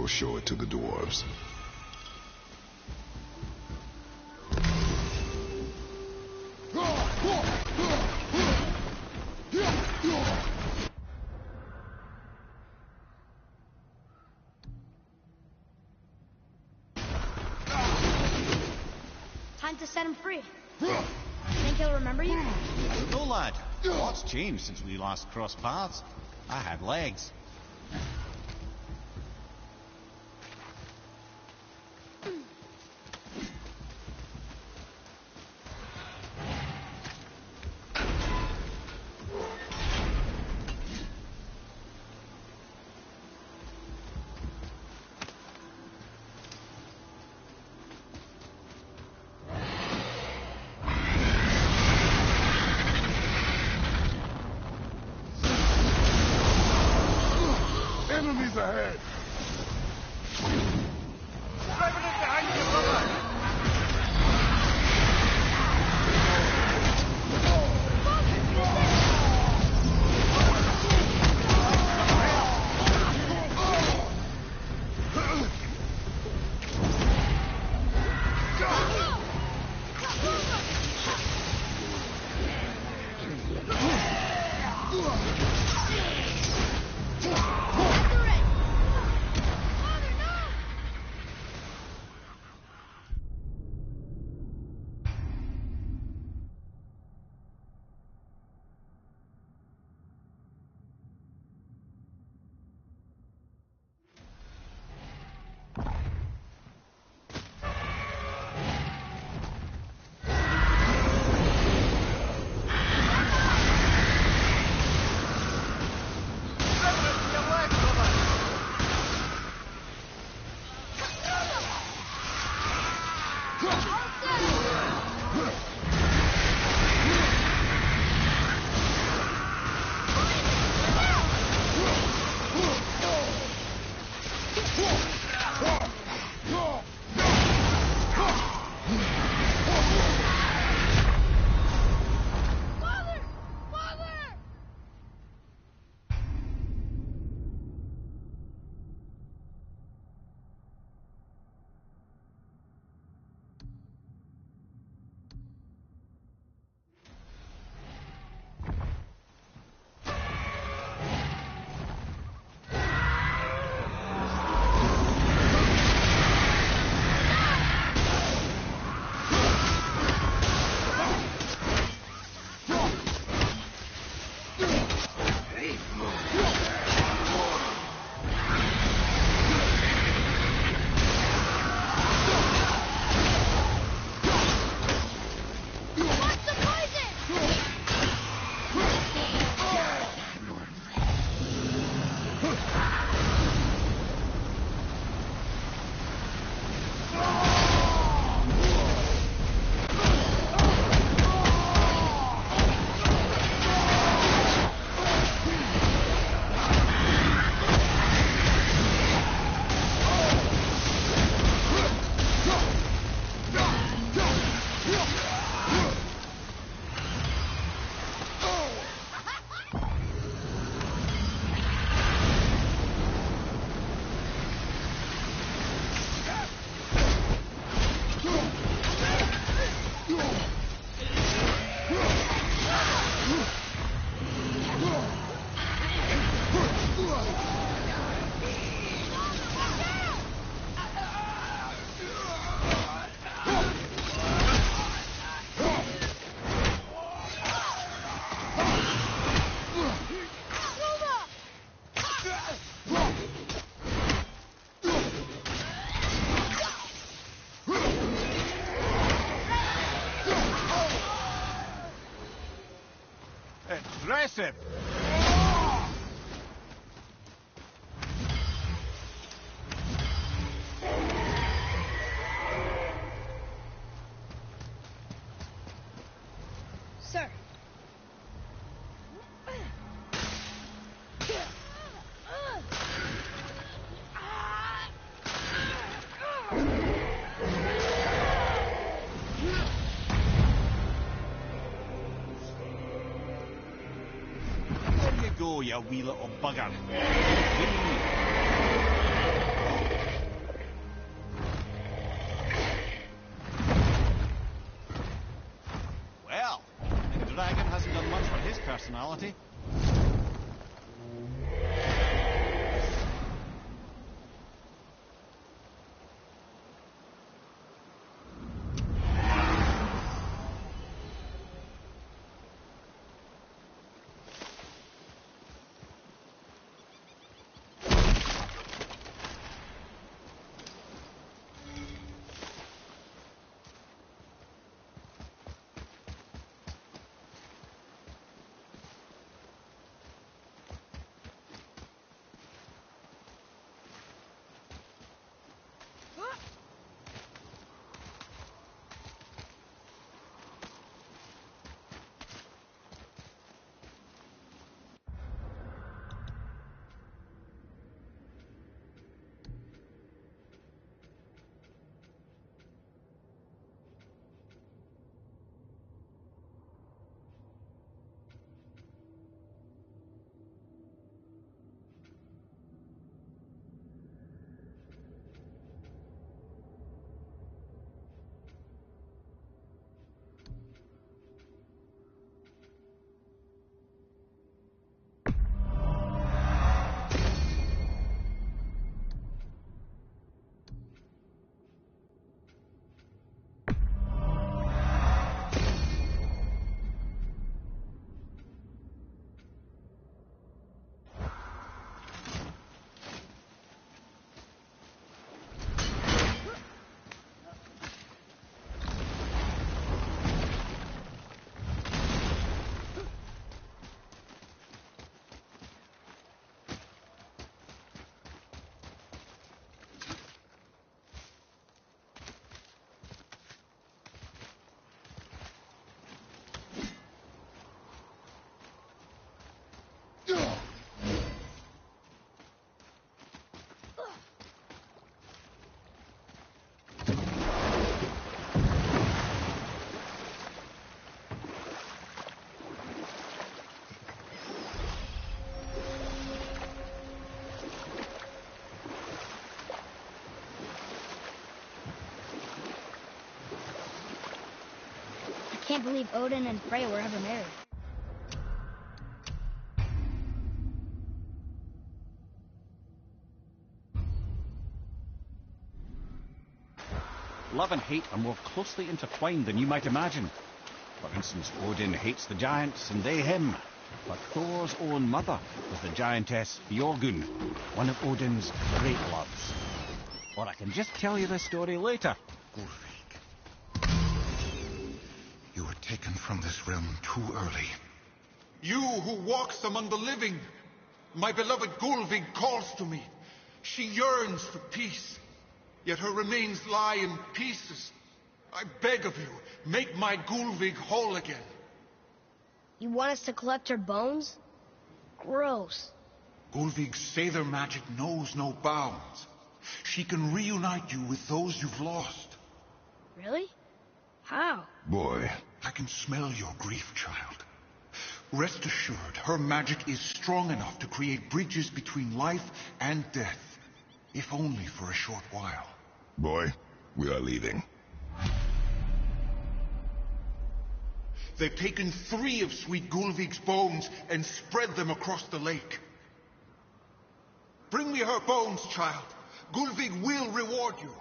will show it to the dwarves.
Time to set him free. Think he'll remember you?
No, lad. Lots changed since we last crossed paths. I had legs.
Enemies ahead!
Impressive!
Sir.
There you go, you wee little bugger.
can't believe Odin and Freya were ever married.
Love and hate are more closely intertwined than you might imagine. For instance, Odin hates the giants and they him. But Thor's own mother was the giantess Björgun, one of Odin's great loves. Or I can just tell you this story later.
Gullveig, you were taken from this realm too early. You who walks among the living, my beloved Gullveig calls to me. She yearns for peace, yet her remains lie in pieces. I beg of you, make my Gullveig whole again.
You want us to collect her bones? Gross.
Gullveig's Seidr magic knows no bounds. She can reunite you with those you've lost.
Really? How?
Boy.
I can smell your grief, child. Rest assured, her magic is strong enough to create bridges between life and death, if only for a short while.
Boy, we are leaving.
They've taken 3 of sweet Gullveig's bones and spread them across the lake. Bring me her bones, child. Gullveig will reward you.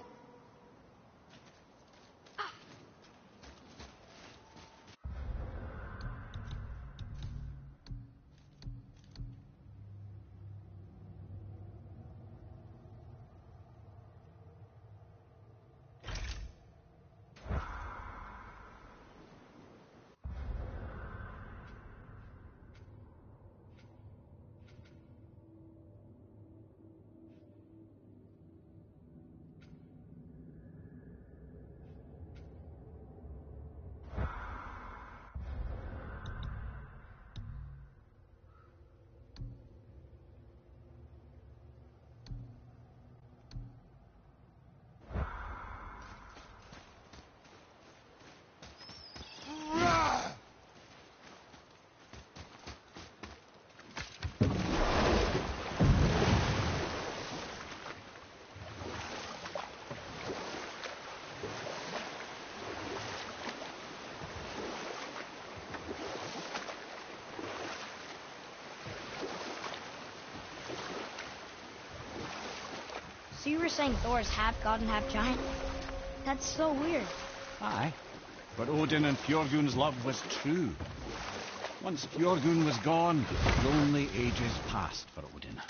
So you were saying Thor's half god and half giant? That's so weird.
Aye, but Odin and Fjorgun's love was true. Once Fjorgun was gone, lonely ages passed for Odin.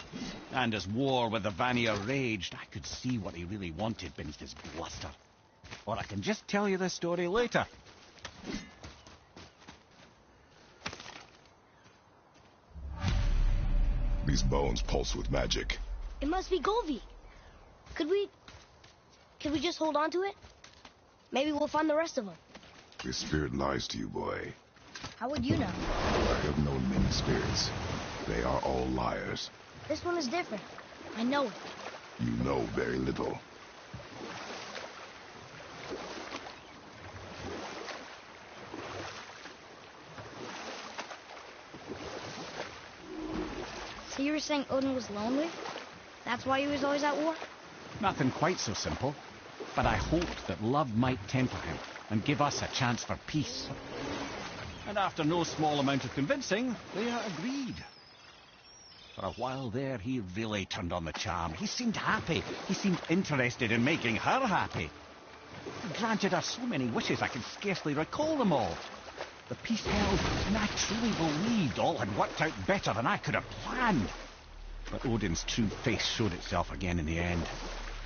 And as war with the Vanir raged, I could see what he really wanted beneath his bluster. Or I can just tell you this story later.
These bones pulse with magic.
It must be Gullveig. Could we just hold on to it? Maybe we'll find the rest of them.
This spirit lies to you, boy.
How would you know?
I have known many spirits. They are all liars.
This one is different. I know it.
You know very little.
So you were saying Odin was lonely? That's why he was always at war?
Nothing quite so simple. But I hoped that love might temper him and give us a chance for peace. And after no small amount of convincing, Freya agreed. For a while there, he really turned on the charm. He seemed happy. He seemed interested in making her happy. He granted her so many wishes I could scarcely recall them all. The peace held, and I truly believed all had worked out better than I could have planned. But Odin's true face showed itself again in the end.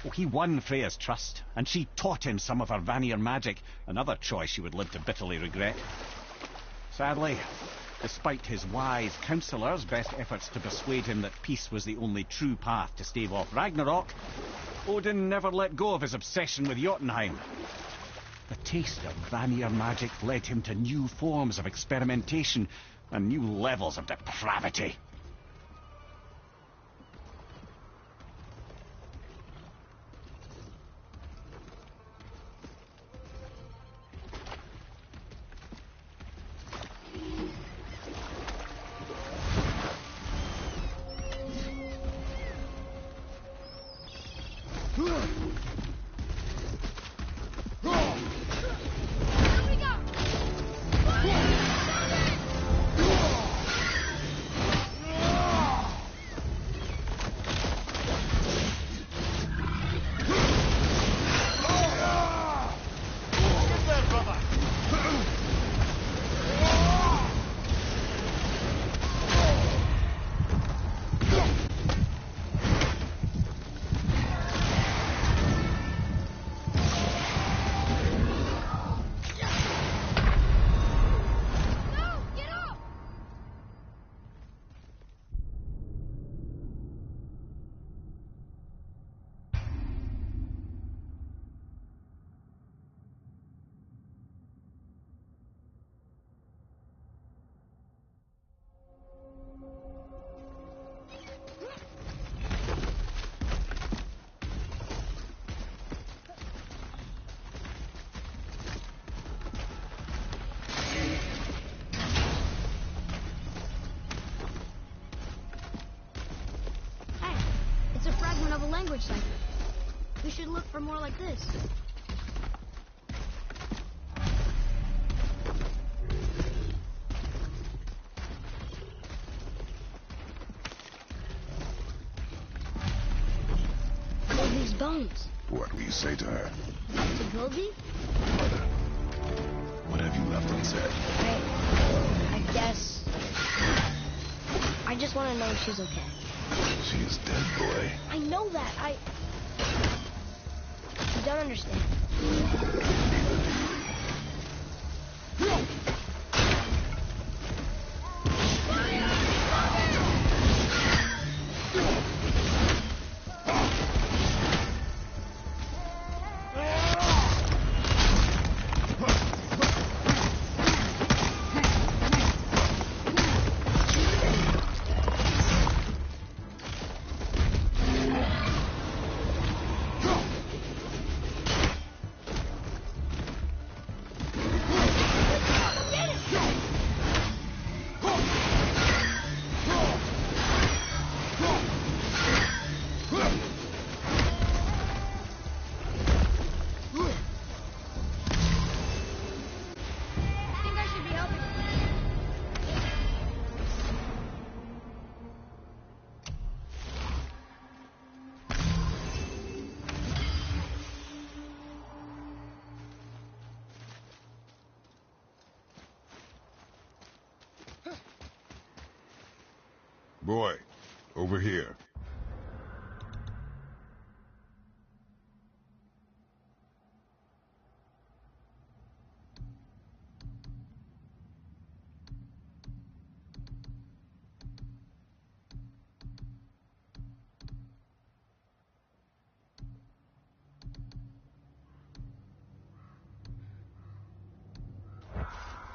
Oh, he won Freya's trust, and she taught him some of her Vanir magic, another choice she would live to bitterly regret. Sadly, despite his wise counsellors' best efforts to persuade him that peace was the only true path to stave off Ragnarok, Odin never let go of his obsession with Jotunheim. The taste of Vanir magic led him to new forms of experimentation and new levels of depravity.
language cipher. We should look for more like this. Goldie's bones.
What will you say to her?
To Goldie?
Mother, what have you left unsaid?
I guess... I just want to know if she's okay.
She is dead, boy.
I know that. You don't understand.
Boy, over here.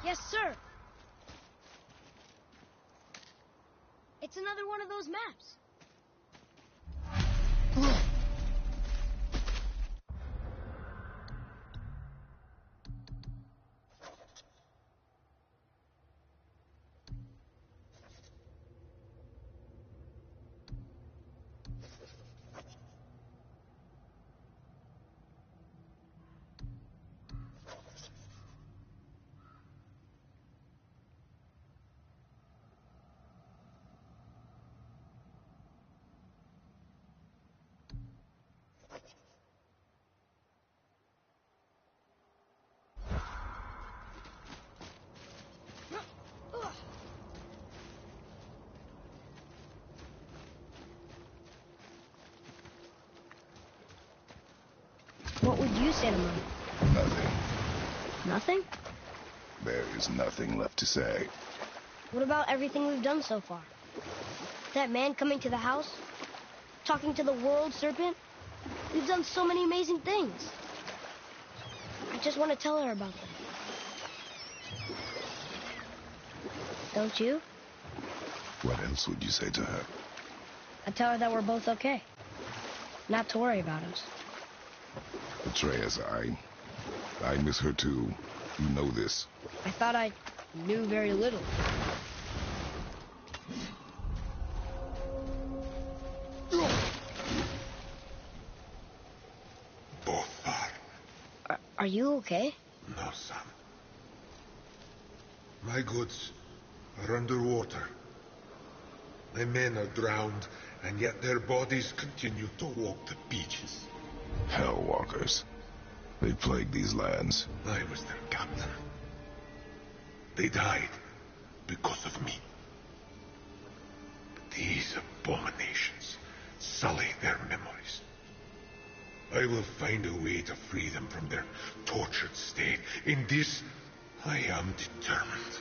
Yes, sir. It's another one of those maps. What would you say to Mom?
Nothing.
Nothing?
There is nothing left to say.
What about everything we've done so far? That man coming to the house? Talking to the world serpent? We've done so many amazing things. I just want to tell her about them. Don't you?
What else would you say to her?
I'd tell her that we're both okay. Not to worry about us.
Atreus, I miss her too. You know this.
I thought I knew very little.
Both
Are you okay?
No, son. My goods are underwater. My men are drowned, and yet their bodies continue to walk the beaches.
Hellwalkers. They plague these lands.
I was their captain. They died because of me. But these abominations sully their memories. I will find a way to free them from their tortured state. In this, I am determined.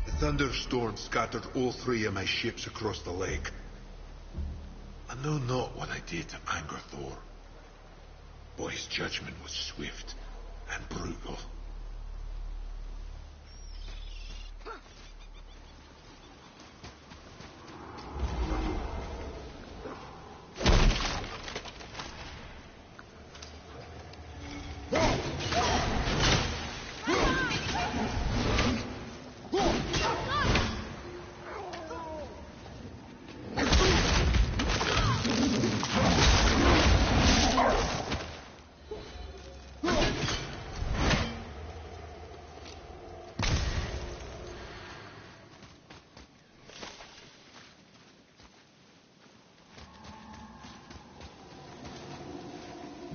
A thunderstorm scattered all 3 of my ships across the lake. I know not what I did to anger Thor, but his judgment was swift and brutal.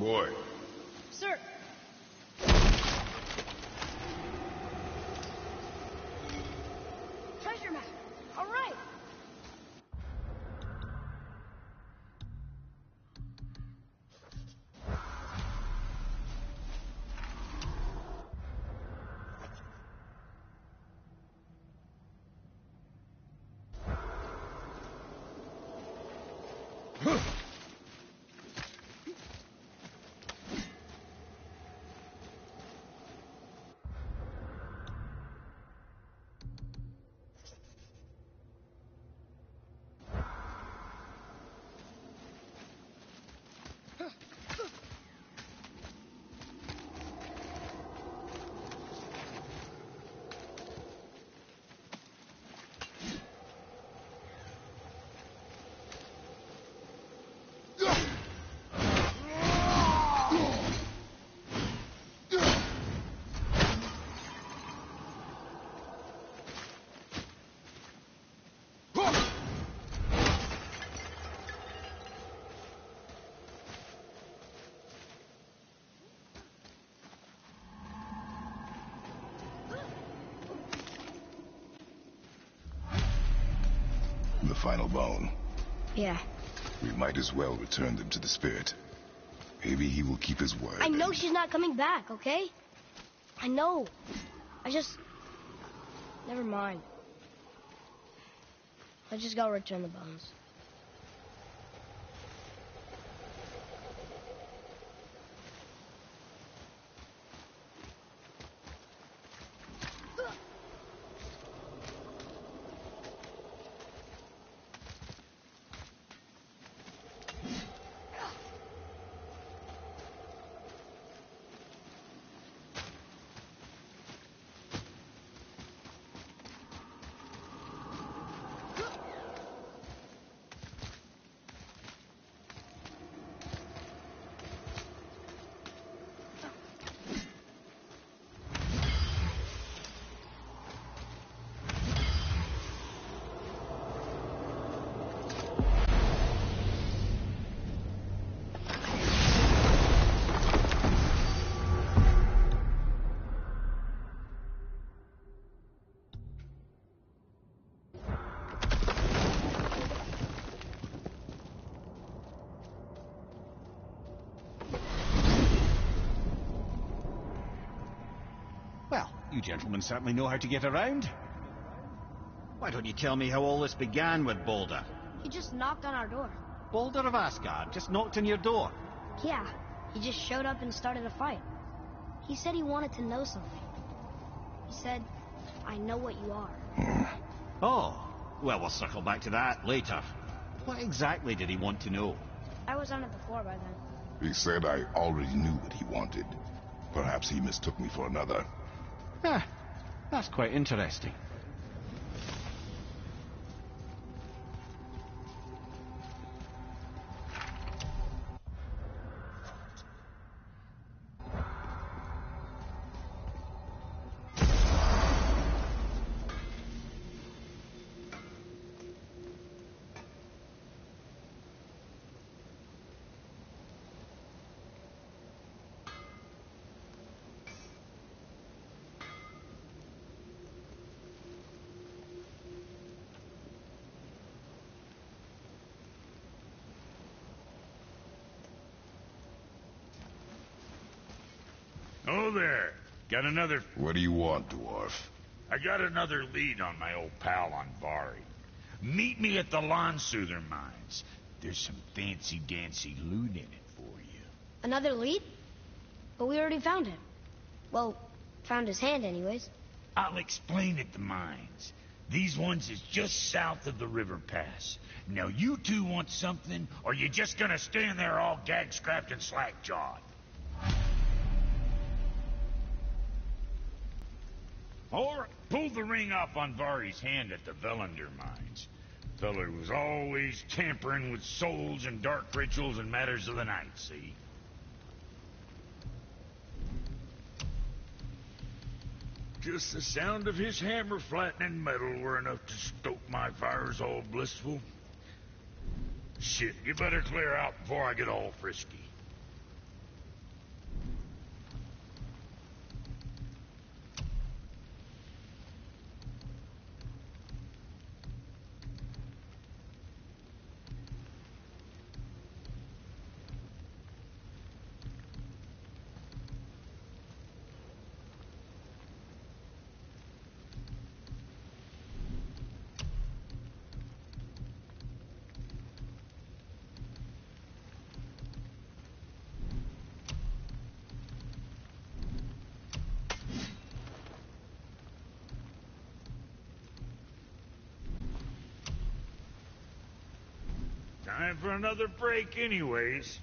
boy.
Sir. Treasure map. All right.
The final bone.
Yeah.
We might as well return them to the spirit. Maybe he will keep his word.
I know she's not coming back, okay? I know. Never mind. I just gotta return the bones.
Well, you gentlemen certainly know how to get around. Why don't you tell me how all this began with Balder?
He just knocked on our door.
Balder of Asgard just knocked on your door?
Yeah, he just showed up and started a fight. He said he wanted to know something. He said, I know what you are.
Oh, well, we'll circle back to that later. What exactly did he want to know?
I was on it before by then.
He said I already knew what he wanted. Perhaps he mistook me for another.
Ah, that's quite interesting.
Oh, there. Got another...
What do you want, dwarf?
I got another lead on my old pal on Vari. Meet me at the Lawnsoother mines. There's some fancy-dancy loot in it for you.
Another lead? But we already found him. Well, found his hand anyways.
I'll explain at the mines. These ones is just south of the river pass. Now, you two want something, or you just gonna stand there all gag-scrapped and slack-jawed? Or pull the ring off on Vari's hand at the Velander mines. Feller was always tampering with souls and dark rituals and matters of the night, see? Just the sound of his hammer flattening metal were enough to stoke my fires all blissful. Shit, you better clear out before I get all frisky. Time for another break anyways.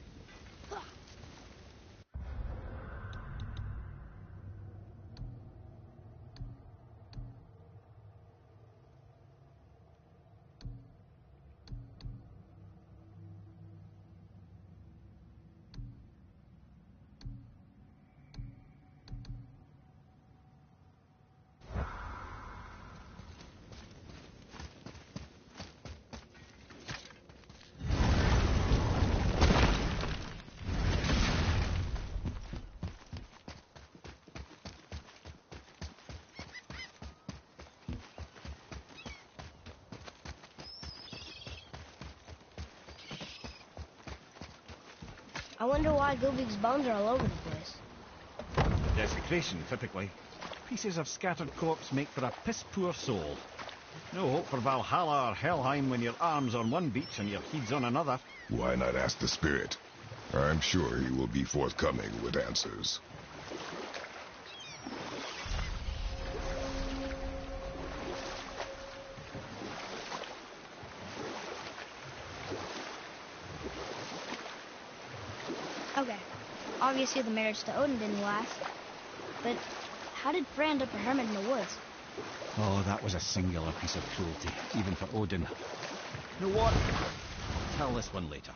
I wonder why Gulvig's bones are all over the place.
Desecration, typically. Pieces of scattered corpse make for a piss-poor soul. No hope for Valhalla or Helheim when your arm's on one beach and your head's on another.
Why not ask the spirit? I'm sure he will be forthcoming with answers.
Okay, obviously the marriage to Odin didn't last, but how did Frey end up a hermit in the woods?
Oh, that was a singular piece of cruelty, even for Odin. You know what? I'll tell this one later.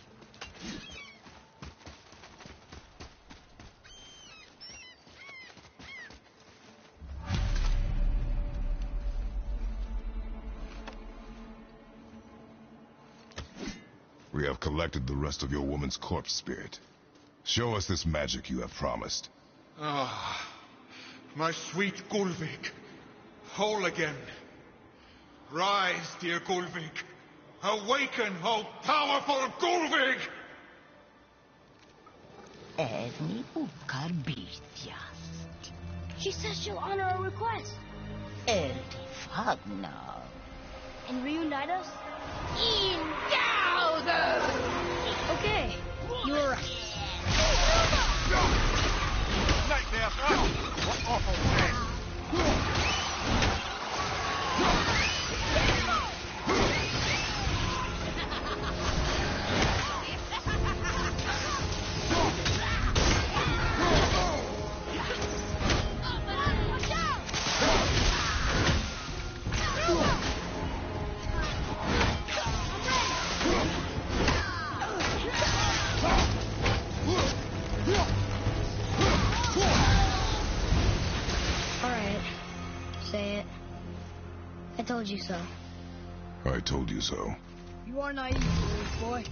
We have collected the rest of your woman's corpse spirit. Show us this magic you have promised.
Ah, my sweet Gulvig. Whole again. Rise, dear Gulvig. Awaken, O powerful Gulvig!
Erni ukarbitias.
She says she'll honor our request.
Erifagna.
And reunite us?
Okay, you were right.
Nightmare! What awful thing!
I told you so.
I told you so.
You are naive, foolish boy.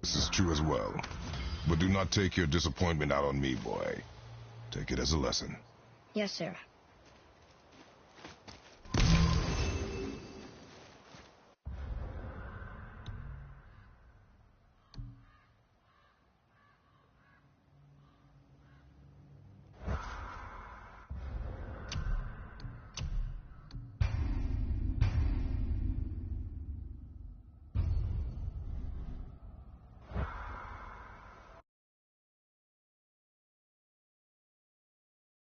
This is true as well. But do not take your disappointment out on me, boy. Take it as a lesson.
Yes, sir.